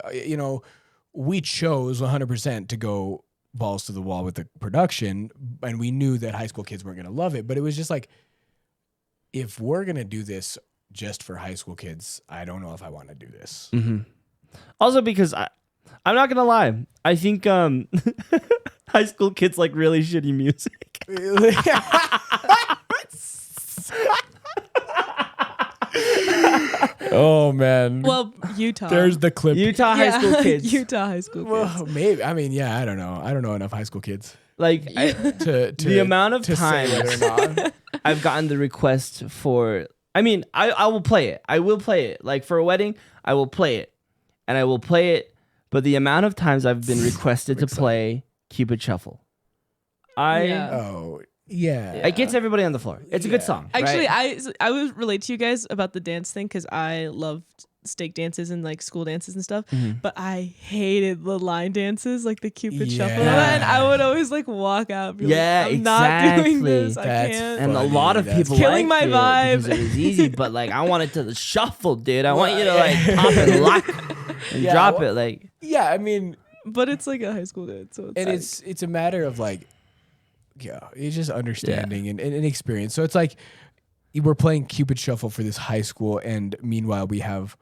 we chose 100% to go balls to the wall with the production, and we knew that high school kids weren't going to love it. But it was just like, if we're going to do this just for high school kids, I don't know if I want to do this. Also, because I'm not going to lie, I think high school kids like really shitty music. Oh man. Well, Utah. There's the clip. Utah high school kids. Utah high school kids. Well, maybe. I mean, yeah, I don't know. I don't know enough high school kids. Like to the amount of to say times whether or not. I've gotten the request for. I mean, I will play it. I will play it. Like for a wedding, I will play it, and I will play it. But the amount of times I've been requested to play Cupid Shuffle, Oh yeah, it gets everybody on the floor. It's a good song. Actually, right? I would relate to you guys about the dance thing because I loved stake dances and like school dances and stuff, but I hated the line dances, like the Cupid Shuffle, and I would always like walk out. And be like, I'm not doing this. I can't. And a lot of people killing my vibe. Because it was easy, but like I wanted to shuffle, dude. I want you to like pop and lock and drop it, like. Yeah, I mean, But it's like a high school dance, so And it's a matter of like, it's just understanding and experience. So it's like we're playing Cupid Shuffle for this high school, and meanwhile we have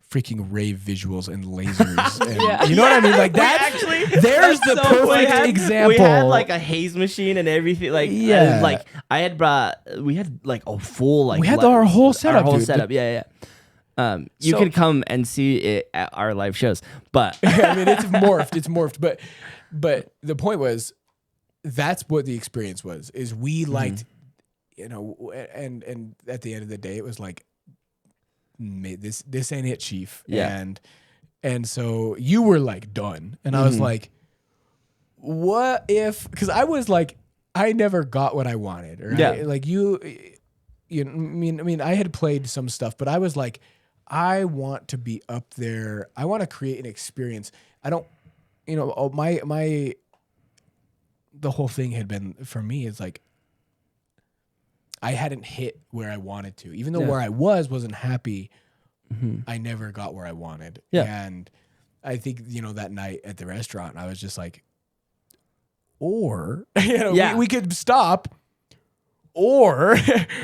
freaking rave visuals and lasers. And, you know what I mean? Like there's the so perfect funny. example. We had like a haze machine and everything. Like like I had brought. We had like a full like. We had our whole setup. Our whole dude. setup. Yeah. You can come and see it at our live shows, but I mean it's morphed. But the point was, that's what the experience was. Is we liked, and at the end of the day, it was like, this ain't it, Chief. Yeah. And so you were like done, and I was like, what if? Because I was like, I never got what I wanted, right? Yeah. Like I mean, I had played some stuff, but I was like, I want to be up there. I want to create an experience. I don't, the whole thing had been for me is like, I hadn't hit where I wanted to, even though where I wasn't happy. I never got where I wanted. Yeah. And I think, that night at the restaurant, I was just like, or, we could stop, or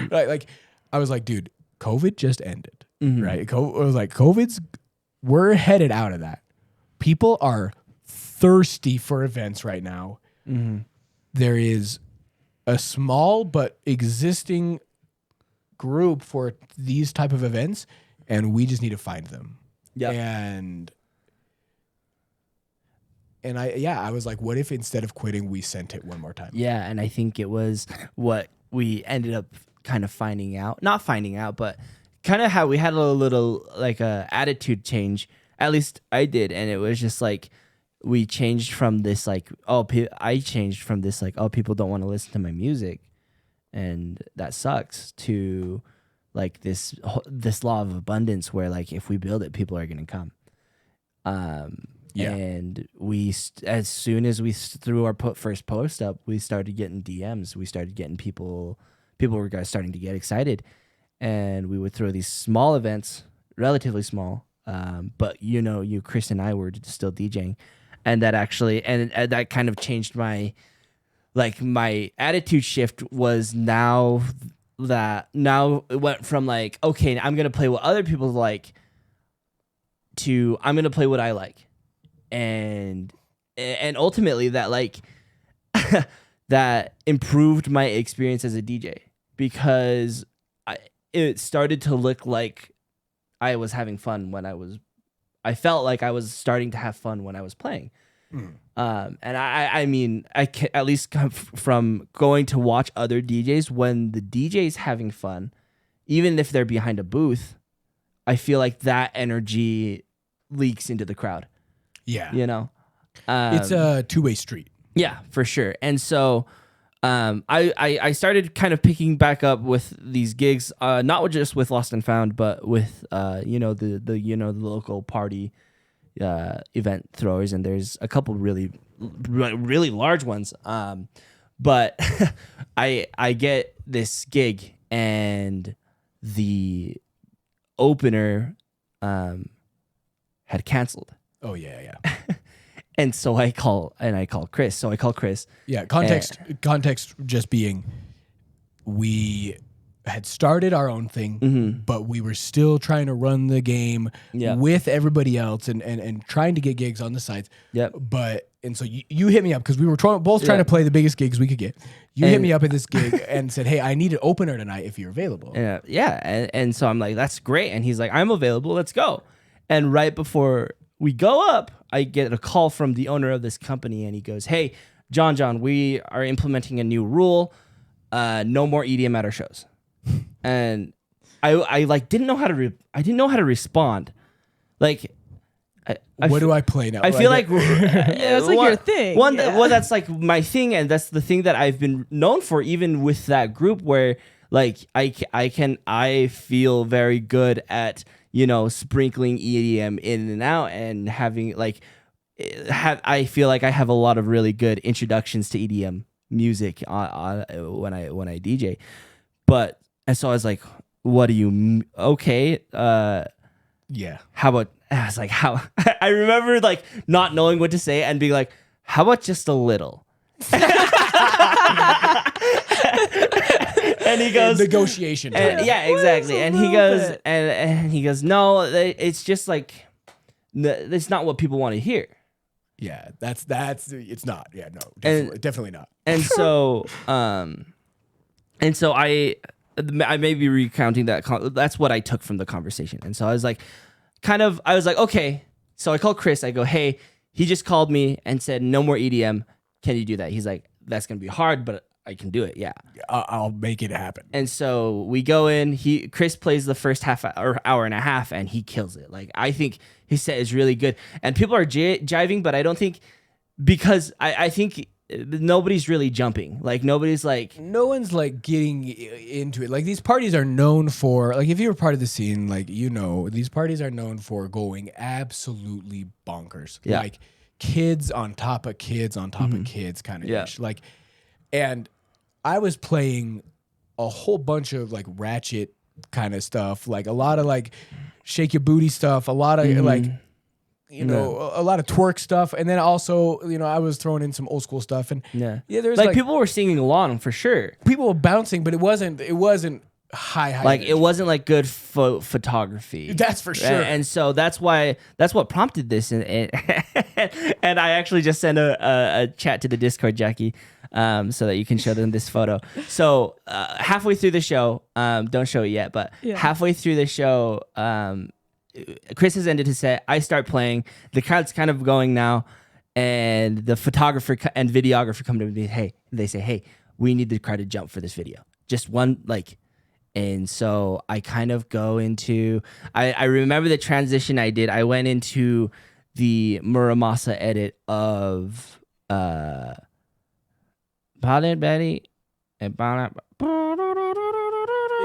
like, I was like, dude, COVID just ended, right? I was like, we're headed out of that. People are thirsty for events right now. There is a small but existing group for these type of events, and we just need to find them. Yeah. And I was like, what if instead of quitting, we sent it one more time? Yeah, and I think it was what we ended up kind of not finding out, but kind of how we had a little like a attitude change. At least I did, and it was just like we changed from this like, I changed from this like, people don't want to listen to my music, and that sucks, to like this law of abundance where like if we build it, people are gonna come. And we as soon as we threw our first post up, we started getting DMs. We started getting people were starting to get excited, and we would throw these small events, relatively small. But Chris and I were still DJing, and that actually and that kind of changed my attitude shift. Was now it went from like, okay, I'm gonna play what other people like, to I'm gonna play what I like. And ultimately that like that improved my experience as a DJ, because it started to look like I was having fun I felt like I was starting to have fun when I was playing. And I mean, I can at least come from going to watch other DJs when the DJ's having fun, even if they're behind a booth, I feel like that energy leaks into the crowd. Yeah. It's a two-way street. Yeah, for sure. And so I started kind of picking back up with these gigs, not just with Lost and Found, but with the local party event throwers, and there's a couple really large ones. But I get this gig, and the opener had canceled. Oh yeah. And so I call Chris. So I call Chris. Yeah, context just being, we had started our own thing, but we were still trying to run the game with everybody else and trying to get gigs on the sides. Yep. And so you hit me up because we were both trying to play the biggest gigs we could get. You hit me up at this gig and said, "Hey, I need an opener tonight if you're available." And so I'm like, "That's great." And he's like, "I'm available. Let's go." And right before we go up, I get a call from the owner of this company, and he goes, "Hey, John, we are implementing a new rule. No more EDM at our shows." And I like didn't know how to respond. Like, what do I play now? I feel like it's like your thing. Well, that's like my thing, and that's the thing that I've been known for, even with that group, where like I feel very good at sprinkling EDM in and out, and having like I feel like I have a lot of really good introductions to EDM music when I DJ. But and so I was like, "What do you okay? Yeah. How about?" I was like, "How?" I remember like not knowing what to say and being like, how about just a little? And he goes negotiation time. and, yeah, exactly. And he goes and he goes, no, it's just like it's not what people want to hear. Yeah, that's it's not. Yeah, no, definitely not. And so I may be recounting that. That's what I took from the conversation. And so I was like, okay. So I called Chris. I go, hey, he just called me and said, no more EDM. Can you do that? He's like, that's going to be hard, but I can do it. Yeah. I'll make it happen. And so we go in. Chris plays the first hour and a half, and he kills it. Like, I think his set is really good. And people are jiving, but I don't think, because I think nobody's really jumping. Like, nobody's like... No one's like getting into it. Like, these parties are known for, like, if you're part of the scene, like, these parties are known for going absolutely bonkers. Yeah. Like, kids on top of kids on top of kids kind of ish. Like, and I was playing a whole bunch of like ratchet kind of stuff, like a lot of like shake your booty stuff, a lot of like, a lot of twerk stuff. And then also, I was throwing in some old school stuff, and there's like people were singing along for sure. People were bouncing, but it wasn't high. Like energy. it wasn't like good photography. That's for sure. And so that's what prompted this. And and I actually just sent a chat to the Discord, Jackie, so that you can show them this photo. So halfway through the show, don't show it yet, but halfway through the show, Chris has ended his set. I start playing. The crowd's kind of going now, and the photographer and videographer come to me. They say, hey, we need the crowd to jump for this video. Just one like. And so I kind of go into, I remember the transition I did. I went into the Muramasa edit of Betty and what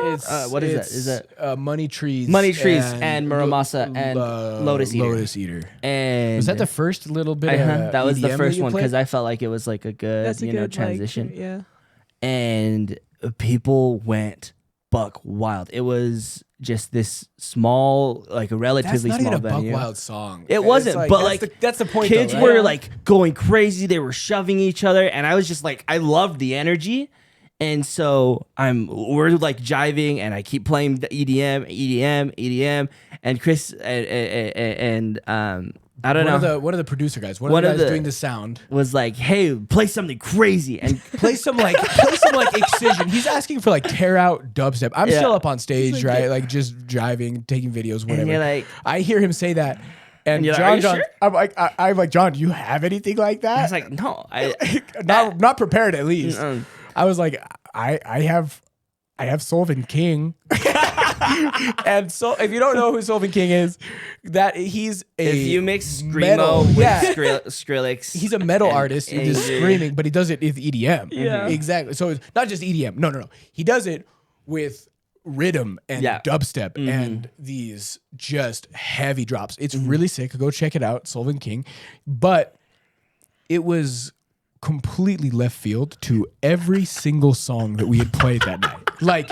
is that? Is that Money Trees? Money Trees and Muramasa and Lotus Eater. Lotus Eater. And was that the first little bit? That was the EDM first that one, played? because I felt like it was like a good, transition. Like, yeah. And people went buck wild. It was just this small, like a relatively that's not small even a venue. buck wild song. It wasn't, like, but that's the point. Kids though, right? were like going crazy. They were shoving each other, and I was just like, I loved the energy. And so we're like jiving, and I keep playing the EDM, and Chris and I don't know. One of the producer guys, one of the guys doing the sound, was like, "Hey, play something crazy and play some like Excision." He's asking for like tear out dubstep. I'm still up on stage, right? Like just driving, taking videos, whatever. And you're like, I hear him say that, and you're John, like, I'm like, John, do you have anything like that? I was like, no, not prepared at least. I was like, I have Solvin King. And so if you don't know who Solvin King is, that he's if you mix metal, screamo with Skrillex, he's a metal artist who does screaming, but he does it with EDM. Yeah. Exactly. So it's not just EDM. No. He does it with rhythm and dubstep and these just heavy drops. It's really sick. Go check it out, Solvin King. But it was completely left field to every single song that we had played that night. Like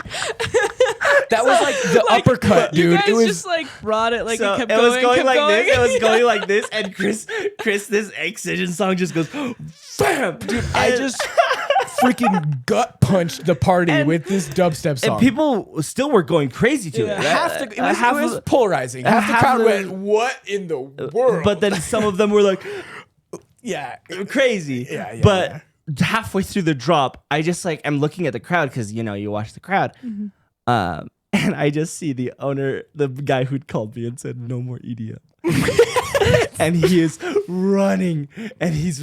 that was like the uppercut, dude. You guys it was just like brought it like so it kept it going. was going like going. this. It was going like this, and Chris, this Excision song just goes, bam, dude. I just freaking gut punched the party with this dubstep song. And people still were going crazy to it. Right? It was polarizing. Half the crowd went, "What in the world?" But then some of them were like, "Yeah, crazy." Yeah. But halfway through the drop, I just like I'm looking at the crowd because you watch the crowd, and I just see the owner, the guy who'd called me and said, "No more EDM." And he is running and he's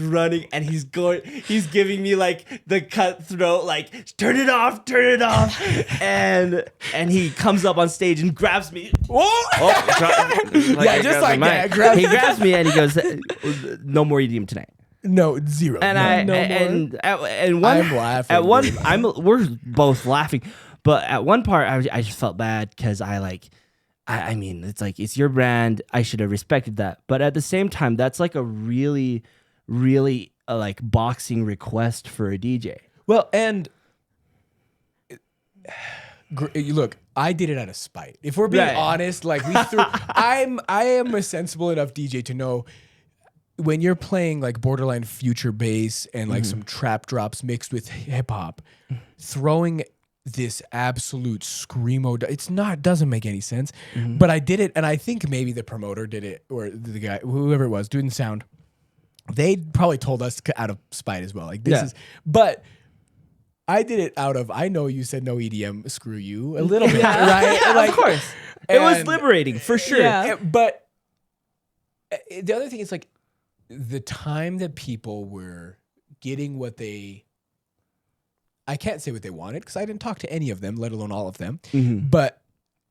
giving me like the cutthroat, like turn it off, and he comes up on stage and grabs me. Just like that. He grabs me and he goes, "No more EDM tonight." No, zero. And I'm laughing. We're both laughing, but at one part I just felt bad because I mean, it's like, it's your brand. I should have respected that. But at the same time, that's like a really, really like boxing request for a DJ. Well, and Look, I did it out of spite. If we're being honest, like we threw, I am a sensible enough DJ to know when you're playing like borderline future bass and like some trap drops mixed with hip hop, throwing this absolute screamo, doesn't make any sense. But I did it, and I think maybe the promoter did it, or the guy, whoever it was doing the sound. They probably told us out of spite as well. Like this is, but I did it out of, I know you said no EDM, screw you a little bit, right? Yeah, like, of course. It was liberating for sure. Yeah. But the other thing is like the time that people were getting what I can't say what they wanted because I didn't talk to any of them, let alone all of them. But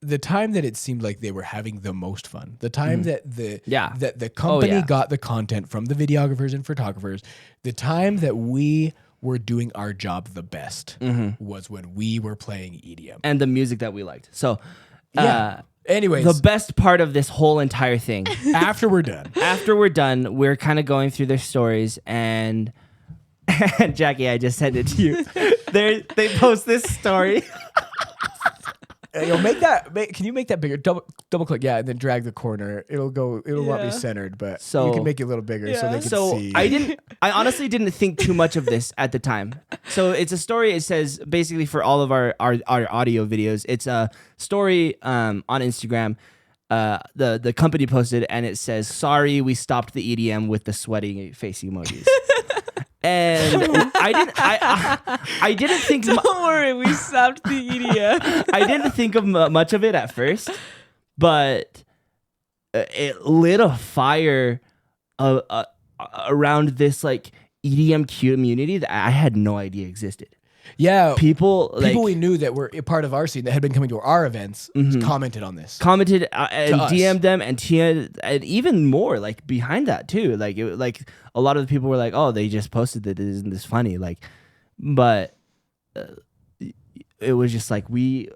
the time that it seemed like they were having the most fun, the time that the company got the content from the videographers and photographers, the time that we were doing our job the best was when we were playing EDM and the music that we liked. So, anyways, the best part of this whole entire thing, after we're done, we're kind of going through their stories, and Jackie, I just sent it to you. They post this story. Can you make that bigger? Double click, and then drag the corner. It'll not be centered, but you can make it a a little bigger so they can see. I honestly didn't think too much of this at the time. So it's a story. It says basically for all of our audio videos, it's a story on Instagram. The company posted, and it says, "Sorry, we stopped the EDM with the sweaty face emojis." And I didn't think. Don't worry, we stopped the EDM. I didn't think of much of it at first, but it lit a fire around this like EDM community that I had no idea existed. Yeah, people we knew that were a part of our scene that had been coming to our events commented on this, and DM'd them, and even more like behind that too. Like a lot of the people were like, "Oh, they just posted that. Isn't this funny?" Like, but it was just like we.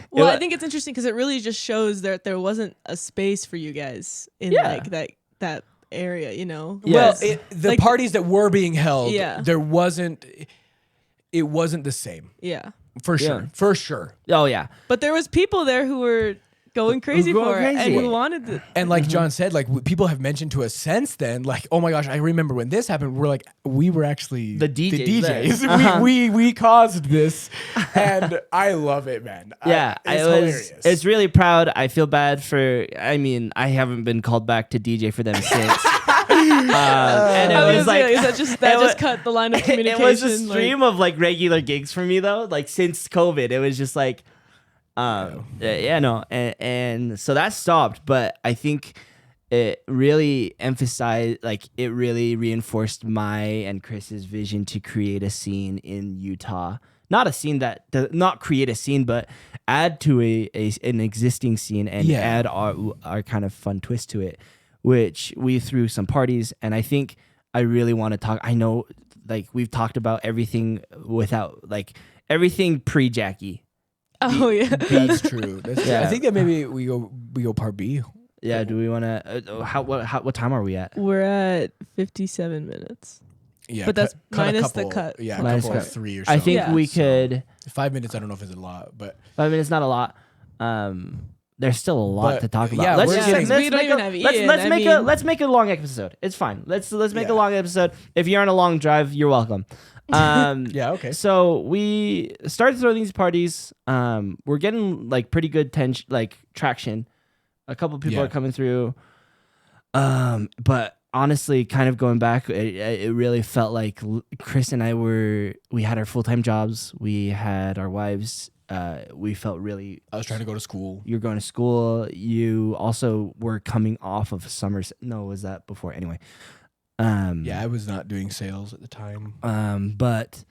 Well, I think it's interesting because it really just shows that there wasn't a space for you guys in like that area, you know. Well, the parties that were being held, there wasn't. It wasn't the same. Yeah. For sure. Oh, yeah. But there was people there who were going crazy for it and who wanted it. And like John said, like people have mentioned to us since then, like, oh my gosh, I remember when this happened. We're like, we were actually the DJs. We caused this, and I love it, man. Yeah, it's hilarious. It's really proud. I feel bad I haven't been called back to DJ for them since. And it was like that just cut the line of communication. It was a stream of like regular gigs for me though. Like since COVID, it was just like, and so that stopped. But I think it really emphasized, like it really reinforced my and Chris's vision to create a scene in Utah. Not a scene not create a scene, but add to an existing scene and add our kind of fun twist to it. Which we threw some parties, and I think I really want to talk. I know, like we've talked about everything without like everything pre-Jackie. Oh yeah, that's true. I think that maybe we go part B. Yeah. Do we want to? What time are we at? We're at 57 minutes. Yeah, but that's minus the cut. Yeah, a couple of 3 or so. I think we could. 5 minutes. I don't know if it's a lot, but 5 minutes not a lot. There's still a lot to talk about. Yeah, let's make a long episode. It's fine. Let's make a long episode. If you're on a long drive, you're welcome. Okay. So we started throwing these parties. We're getting like pretty good traction. A couple people are coming through. But honestly, kind of going back, it really felt like Chris and we had our full-time jobs. We had our wives. We felt really. I was trying to go to school. You're going to school. You also were coming off of summer. No, was that before? Anyway. I was not doing sales at the time. But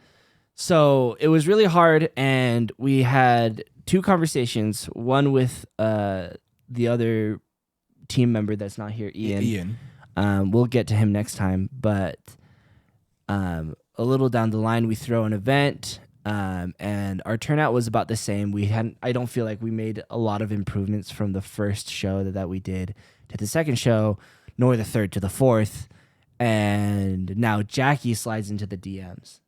so it was really hard, and we had 2 conversations. One with the other team member that's not here, Ian. We'll get to him next time, but a little down the line, we throw an event. And our turnout was about the same. I don't feel like we made a lot of improvements from the first show that we did to the second show, nor the third to the fourth. And now Jackie slides into the DMs.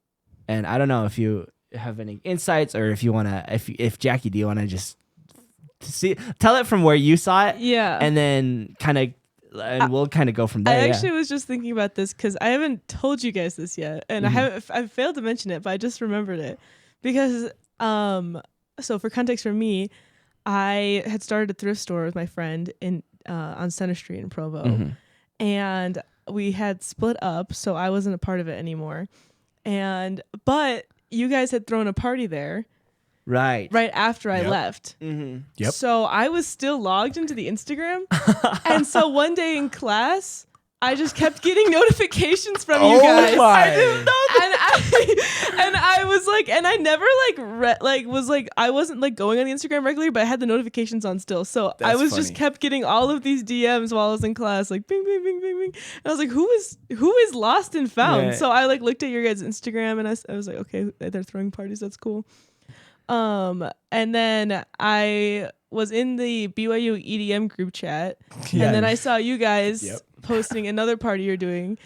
And I don't know if you have any insights, or if you wanna, if Jackie, do you wanna just tell it from where you saw it? Yeah. And then we'll kind of go from there. I actually was just thinking about this because I haven't told you guys this yet, and I've failed to mention it, but I just remembered it because so for context for me, I had started a thrift store with my friend in on Center Street in Provo, and we had split up, so I wasn't a part of it anymore, but you guys had thrown a party there. Right after I left. Yep. So I was still logged into the Instagram. And so one day in class, I just kept getting notifications from you guys. My. I didn't know that. And I was like, and I never I wasn't like going on the Instagram regularly, but I had the notifications on still. So I was just kept getting all of these DMs while I was in class, like bing, bing, bing, bing, bing. And I was like, who is lost and found? Yeah. So I like looked at your guys' Instagram and I was like, okay, they're throwing parties. That's cool. And then I was in the BYU EDM group chat, and then I saw you guys posting another party you're doing,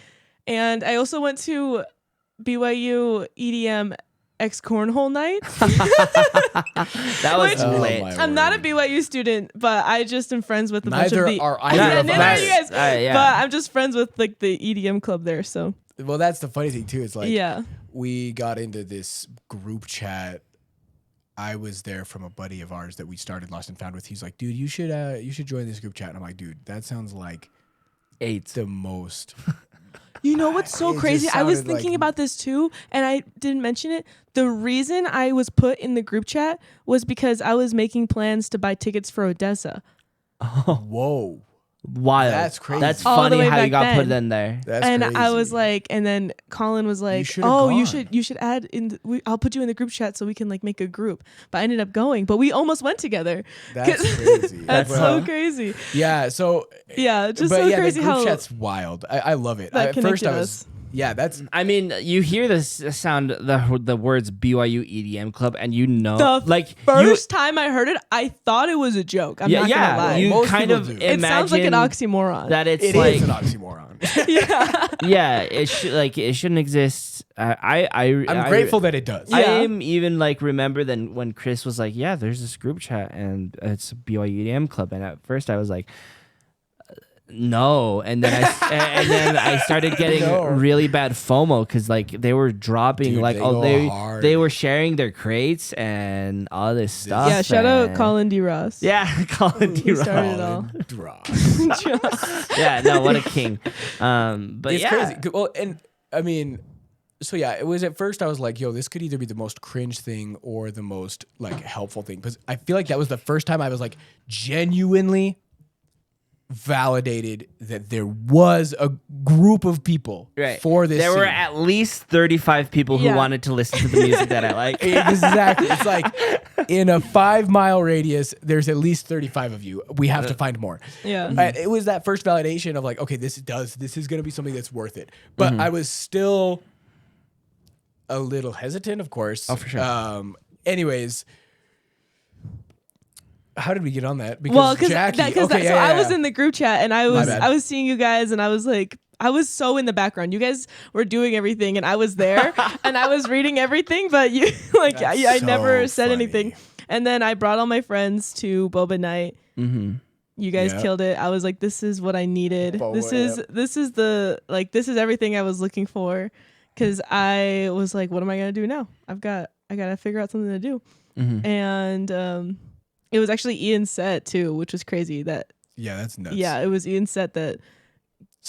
and I also went to BYU EDM X Cornhole night. That was lit. I'm not a BYU student, but I just am friends with a Neither bunch of the. are either of neither are us. you guys. Yeah. But I'm just friends with like the EDM club there. So Well, that's the funny thing too. It's like yeah, we got into this group chat. I was there from a buddy of ours that we started Lost and Found with. He's like, dude, you should join this group chat. And I'm like, dude, that sounds like the most. You know what's so It crazy? just I was sounded thinking like- about this too, and I didn't mention it. The reason I was put in the group chat was because I was making plans to buy tickets for Odessa. Whoa. Wild. That's crazy. That's All the funny way how you back got put then. in there. That's And crazy. I was like, and then Colin was like, should've "Oh, you gone. should add in. I'll put you in the group chat so we can like make a group." But I ended up going, but we almost went together. That's crazy. That's Well, so crazy. Yeah. So. Yeah, just but so yeah, crazy the group how chat's wild. I love it. that At first, connected I was. us. Yeah, that's. I mean, you hear this sound, the words BYU EDM Club, and you know, The like first time I heard it, I thought it was a joke. I'm not gonna lie. you Most kind people of do. imagine It sounds like an oxymoron. that it's It like is an oxymoron. yeah. yeah, it shouldn't exist. I'm grateful that it does. Yeah. I am even like remember then when Chris was like, yeah, there's this group chat and it's a BYU EDM Club, and at first I was like, no, and then I started getting No. really bad FOMO because like they were dropping Dude, like they oh go hard. they were sharing their crates and all this stuff. Yeah, shout out and- Colin D. Ross. Yeah, Colin D. He started it Ross. all. Drop. Yeah, no, what a king. But It's yeah, crazy. Well, and I mean, so yeah, it was at first I was like, yo, this could either be the most cringe thing or the most like helpful thing. Because I feel like that was the first time I was like genuinely validated that there was a group of people right. for this. There were scene. at least 35 people who Yeah. wanted to listen to the music that I like. Exactly. It's like in a 5-mile radius, there's at least 35 of you. We have to find more. Yeah. And it was that first validation of like, okay, this is going to be something that's worth it. But I was still a little hesitant, of course. Oh, for sure. Anyways, how did we get on that? Well, because Jackie. I was in the group chat and I bad. was seeing you guys and I was like, I was so in the background. You guys were doing everything and I was there and I was reading everything, but you like That's I never so said funny. anything. And then I brought all my friends to Boba Night. Mm-hmm. You guys Yeah. killed it. I was like, this is what I needed. Boba, this is everything I was looking for. Cause I was like, what am I gonna do now? I gotta figure out something to do. Mm-hmm. And it was actually Ian's set too, which was crazy. That Yeah, that's nuts. yeah, it was Ian's set that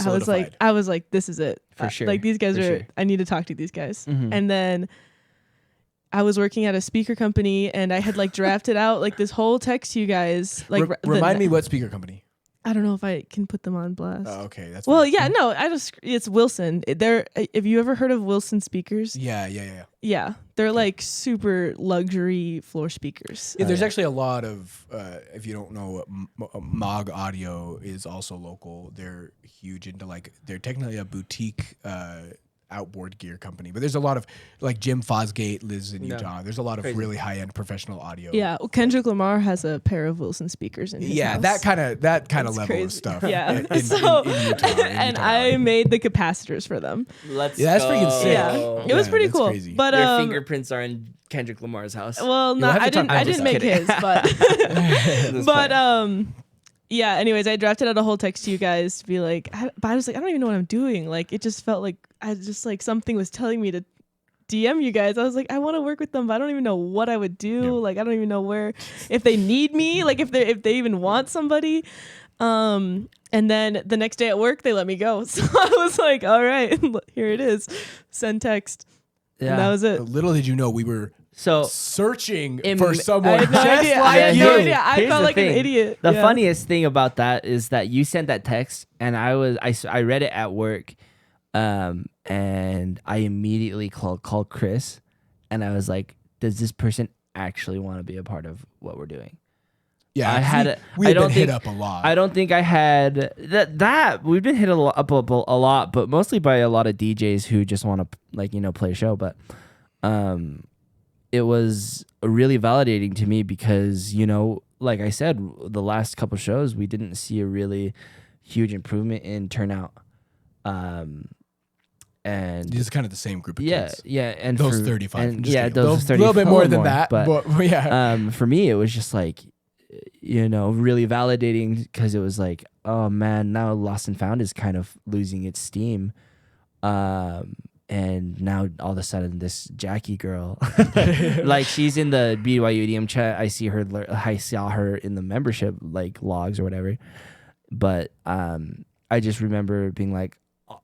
I was Solidified. like, this is it. For sure. Like these guys For are. sure. I need to talk to these guys. Mhm. And then I was working at a speaker company, and I had like drafted out like this whole text to you guys. Like remind me what speaker company. I don't know if I can put them on blast. Oh, okay, that's Well, fine. yeah, no, it's Wilson. They're. Have you ever heard of Wilson speakers? Yeah. Yeah, they're like super luxury floor speakers. Yeah, there's actually a lot of, if you don't know, Mog Audio is also local. They're huge into like, they're technically a boutique outboard gear company, but there's a lot of like Jim Fosgate lives in Utah. There's a lot of really high end professional audio. Yeah, well, Kendrick Lamar has a pair of Wilson speakers in his house. that kind of level crazy. of stuff. Yeah, in Utah. And I made the capacitors for them. Let's that's freaking sick. Yeah, it was pretty that's cool. crazy. But Their fingerprints are in Kendrick Lamar's house. well, no, have to I didn't. talk- I I'm didn't just make kidding. his, but That's but fine. yeah. Anyways, I drafted out a whole text to you guys to be like, but I was like, I don't even know what I'm doing. Like, it just felt like I just like something was telling me to DM you guys. I was like, I want to work with them, but I don't even know what I would do. Yeah. Like, I don't even know where, if they need me, like if they even want somebody. And then the next day at work, they let me go. So I was like, all right, here it is. Send text. Yeah. And that was it. But little did you know we were So searching In- for I someone had no just idea. like I had you. no idea. I Here's felt the like an thing. idiot. The Yeah. funniest thing about that is that you sent that text, and I read it at work, and I immediately called Chris, and I was like, "Does this person actually want to be a part of what we're doing?" Yeah, I had we, it- we I had don't been hit think- up a lot. I don't think I had that. We've been hit a lot, but mostly by a lot of DJs who just want to play a show. But it was really validating to me because like I said, the last couple shows we didn't see a really huge improvement in turnout. And It's kind of the same group of yeah, kids. and Those for, 35. I'm and just yeah, kidding. those a little bit 34 more than that, but yeah. for me it was just like really validating because it was like, oh man, now Lost and Found is kind of losing its steam, and now all of a sudden this Jackie girl like she's in the BYU EDM chat. I saw her in the membership like logs or whatever, but I just remember being like,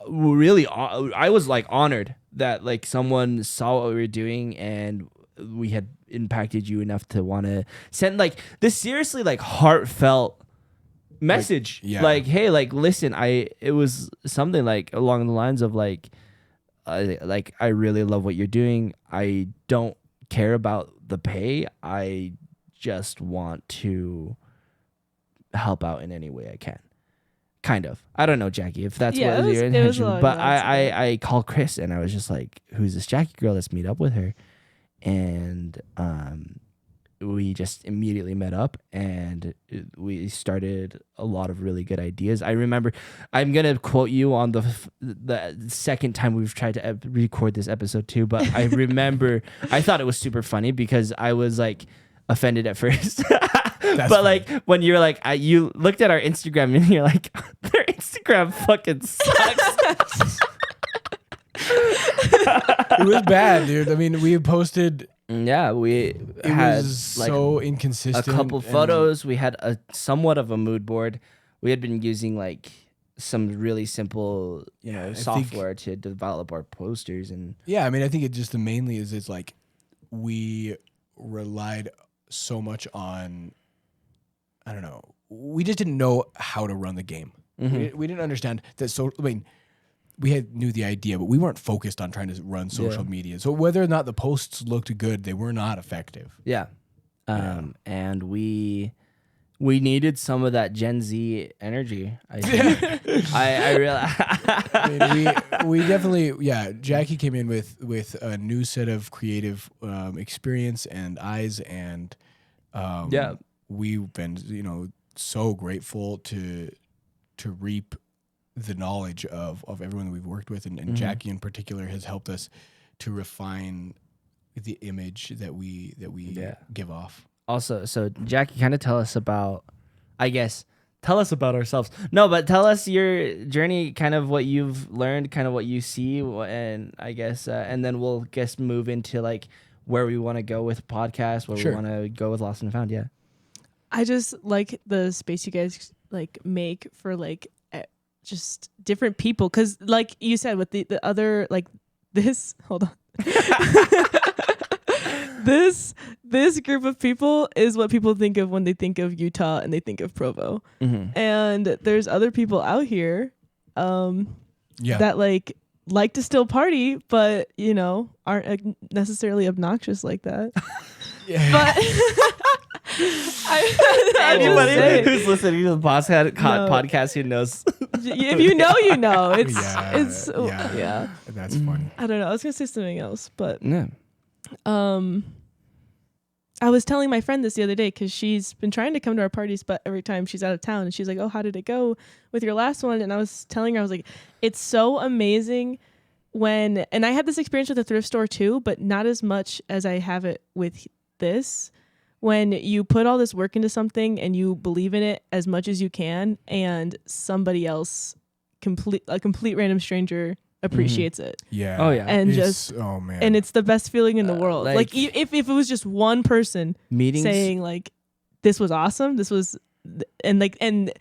really, I was like honored that like someone saw what we were doing and we had impacted you enough to want to send like this seriously like heartfelt message. Like, hey, like listen, it was something like along the lines of like I really love what you're doing. I don't care about the pay. I just want to help out in any way I can. Kind of. I don't know, Jackie, if that's Yeah, what was your it was intention. along But the lines of that. I called Chris and I was just like, who's this Jackie girl? Let's meet up with her. And we just immediately met up and we started a lot of really good ideas. I remember, I'm going to quote you on the second time we've tried to record this episode too, but I remember, I thought it was super funny because I was like offended at first. But funny. like when you're like, you looked at our Instagram and you're like, their Instagram fucking sucks. It was bad, dude. I mean, we posted. Yeah, we It had was like so a inconsistent. couple and- photos. We had a somewhat of a mood board. We had been using like some really simple, I think- software to develop our posters and Yeah, I mean, I think it just mainly is it's like we relied so much on. I don't know. We just didn't know how to run the game. We didn't understand that. So I mean, we knew the idea, but we weren't focused on trying to run social media. So whether or not the posts looked good, they were not effective. yeah. And we needed some of that Gen Z energy. I think. I realize. I mean, we definitely, Jackie came in with a new set of creative experience and eyes, and we've been so grateful to reap the knowledge of everyone that we've worked with, and Jackie in particular has helped us to refine the image that we give off. Also, so Jackie, kind of tell us about ourselves. No, but tell us your journey, kind of what you've learned, kind of what you see, and I guess, and then we'll move into like where we want to go with podcast, where we want to go with Lost and Found. Yeah. I just like the space you guys like make for like just different people, because like you said with the other like this hold on this group of people is what people think of when they think of Utah and they think of Provo, and there's other people out here that like to still party, but aren't necessarily obnoxious like that. But Anybody who's listening to the podcast who knows if you know, you know. It's yeah. That's funny. I don't know. I was gonna say something else, but Yeah. I was telling my friend this the other day because she's been trying to come to our parties, but every time she's out of town, and she's like, "Oh, how did it go with your last one?" And I was telling her, I was like, "It's so amazing when," and I had this experience with a thrift store too, but not as much as I have it with this. When you put all this work into something and you believe in it as much as you can, and somebody else, a complete random stranger, appreciates it. Yeah. Oh yeah. And oh man. and it's the best feeling in the world. like, Like if it was just one person Meetings. saying like, "This was awesome," and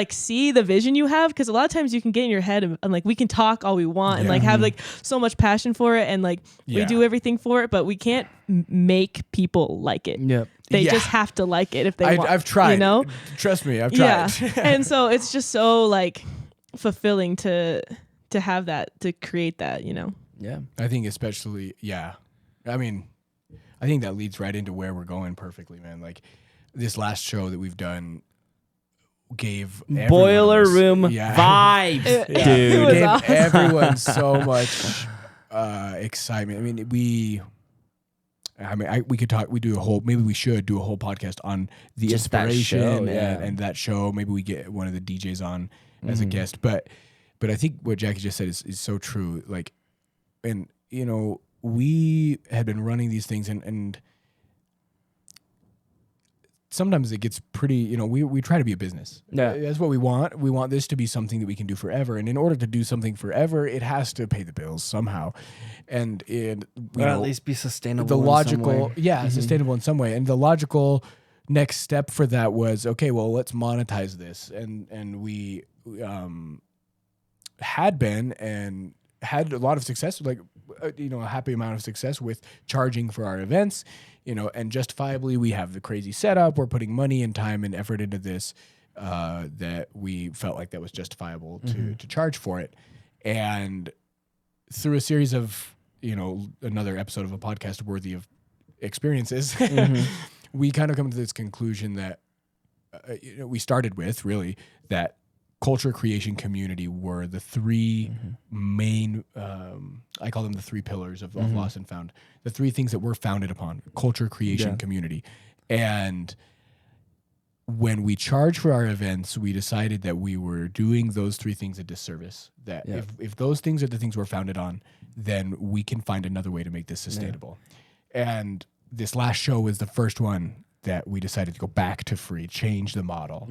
see the vision you have, because a lot of times you can get in your head and like we can talk all we want and like have like so much passion for it and like we do everything for it, but we can't make people like it. Yep. They just have to like it if they want. I've tried. You know? Trust me, I've tried. Yeah. And so it's just so like fulfilling to have that, to create that, you know? Yeah. I think especially, I mean, I think that leads right into where we're going perfectly, man. Like this last show that we've done gave Boiler room vibes, It dude. was gave awesome. everyone so much excitement. I mean, we could talk. Maybe we should do a whole podcast on the Just that inspiration show, yeah. and that show. Maybe we get one of the DJs on as a guest. But I think what Jackie just said is so true. Like, and you know, we had been running these things, and sometimes it gets pretty, you know, we try to be a business. Yeah. That's what we want. We want this to be something that we can do forever. And in order to do something forever, it has to pay the bills somehow. And at least be sustainable. The logical, in some way. sustainable in some way. And the logical next step for that was, okay, well, let's monetize this. And we had been and had a lot of success, like, a happy amount of success with charging for our events, and justifiably we have the crazy setup. We're putting money and time and effort into this that we felt like that was justifiable to charge for it. And through a series of, another episode of a podcast worthy of experiences, we kind of come to this conclusion that we started with, really, that culture, creation, community were the three main, I call them the three pillars of Lost and Found, the three things that we're founded upon: culture, creation, community. And when we charge for our events, we decided that we were doing those three things a disservice, that if those things are the things we're founded on, then we can find another way to make this sustainable. And this last show was the first one that we decided to go back to free, change the model.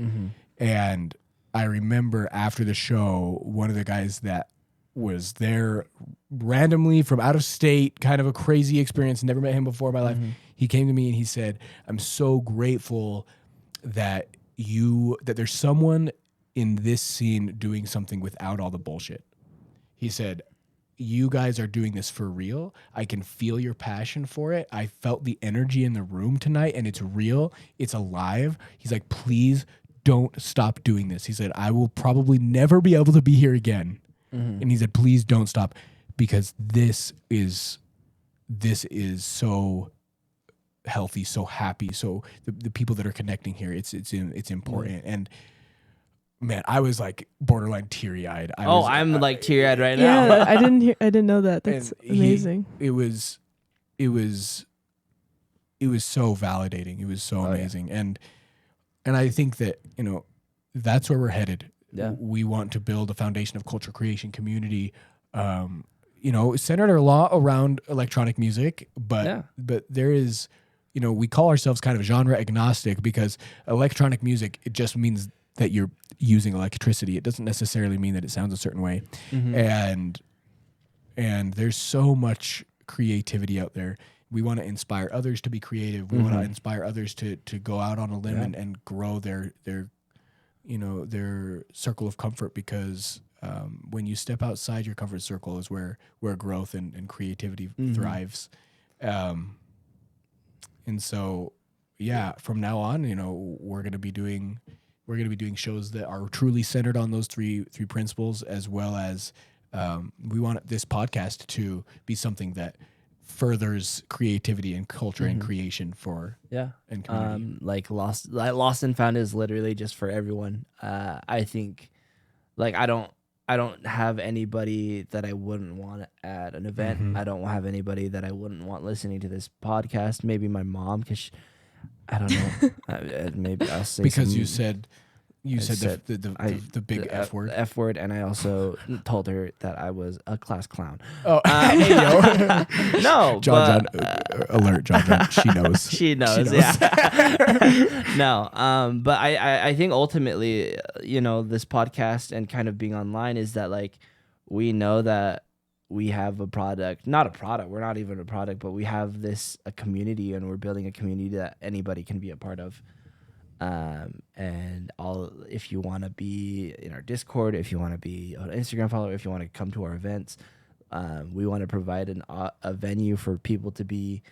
And I remember after the show, one of the guys that was there randomly from out of state, kind of a crazy experience, never met him before in my life. He came to me and he said, "I'm so grateful that there's someone in this scene doing something without all the bullshit." He said, "You guys are doing this for real. I can feel your passion for it. I felt the energy in the room tonight, and it's real. It's alive." He's like, "Please don't stop doing this." He said, "I will probably never be able to be here again." And he said, "Please don't stop, because this is so healthy, so happy. So the people that are connecting here, it's important." And man, I was like borderline teary-eyed. I'm like teary-eyed right now. Yeah, I didn't know that. That's amazing. It was so validating. It was so amazing. Yeah. And I think that, that's where we're headed. Yeah. We want to build a foundation of culture, creation, community, centered a lot around electronic music, but there is, we call ourselves kind of genre agnostic, because electronic music, it just means that you're using electricity. It doesn't necessarily mean that it sounds a certain way. And there's so much creativity out there. We want to inspire others to be creative. We want to inspire others to go out on a limb and grow their circle of comfort, because when you step outside your comfort circle is where growth and creativity thrives. And so, from now on, we're going to be doing shows that are truly centered on those three principles, as well as we want this podcast to be something that furthers creativity and culture and creation for and community. Lost and Found is literally just for everyone. I think like I don't have anybody that I wouldn't want at an event. Mhm. I don't have anybody that I wouldn't want listening to this podcast. Maybe my mom, because I don't know. Maybe I'll say Because some- you said said the big the F word. F word, and I also told her that I was a class clown. Oh, hey, yo. No, John, but, alert, John. She knows. She knows. Yeah. No. But I think ultimately, this podcast and kind of being online is that like we know that we have a product, not a product. We're not even a product, but we have a community, and we're building a community that anybody can be a part of. And if you want to be in our Discord, if you want to be an Instagram follower, if you want to come to our events, we want to provide a venue for people to be,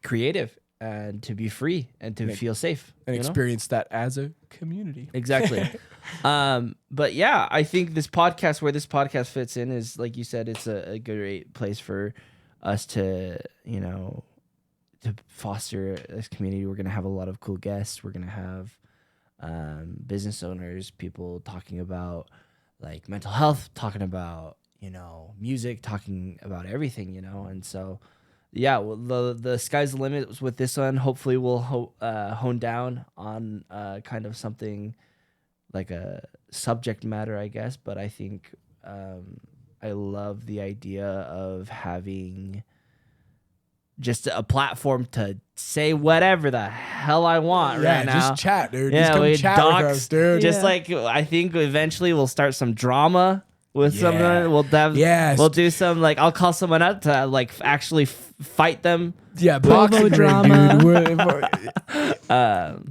creative and to be free and to feel safe And experience that as a community. Exactly. But yeah, I think where this podcast fits in is, like you said, it's a great place for us to, to foster this community. We're going to have a lot of cool guests. We're going to have business owners, people talking about like mental health, talking about, music, talking about everything, and so, yeah, well, the sky's the limit with this one. Hopefully we'll hone down on kind of something like a subject matter, I guess. But I think I love the idea of having just a platform to say whatever the hell I want right now. Just chat, dude. Yeah, just come we chat dox, with us, dude. Just Yeah. like I think eventually we'll start some drama with Yeah. someone. We'll do some like I'll call someone up to like actually fight them. Yeah, Provo boxing ring, drama. dude.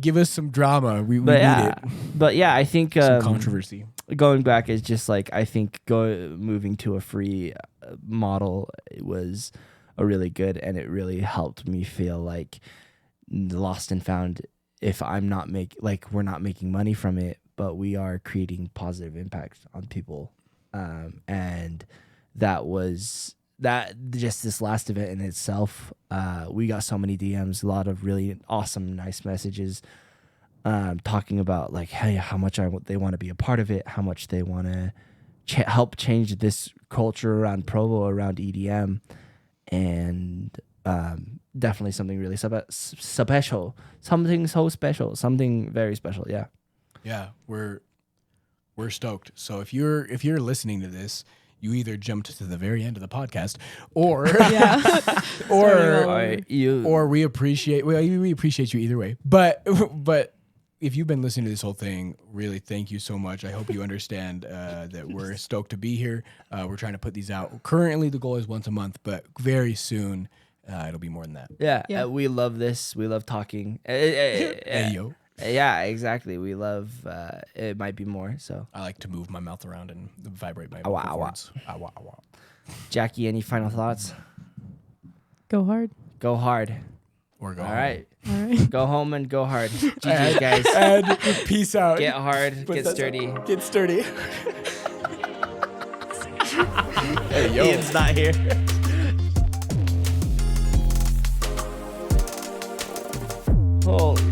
Give us some drama. We But need yeah, it. but yeah, I think Some controversy. going back is just like I think moving to a free model was a really good, and it really helped me feel like Lost and Found. If I'm not we're not making money from it, but we are creating positive impact on people, and that was that. Just this last event in itself, we got so many DMs, a lot of really awesome, nice messages. Talking about like, hey, how much they want to be a part of it, how much they want to help change this culture around Provo, around EDM, and definitely something really special, something so special, something very special. Yeah, Yeah, we're stoked. So if you're listening to this, you either jumped to the very end of the podcast, or Yeah. or we appreciate we appreciate you either way. But if you've been listening to this whole thing, really thank you so much. I hope you understand that we're stoked to be here. We're trying to put these out. Currently, the goal is once a month, but very soon it'll be more than that. Yeah. We love this. We love talking. Hey, yo. Yeah, exactly. We love. It might be more. So, I like to move my mouth around and vibrate my Awa, vocal awa. cords. Awa, awa. Jackie, any final thoughts? Go hard. Go hard. Or go All home. right. All right. Go home and go hard. GG, guys. And peace out. Get hard. But Get that's- sturdy. Get sturdy. Hey, yo. Ian's not here. Holy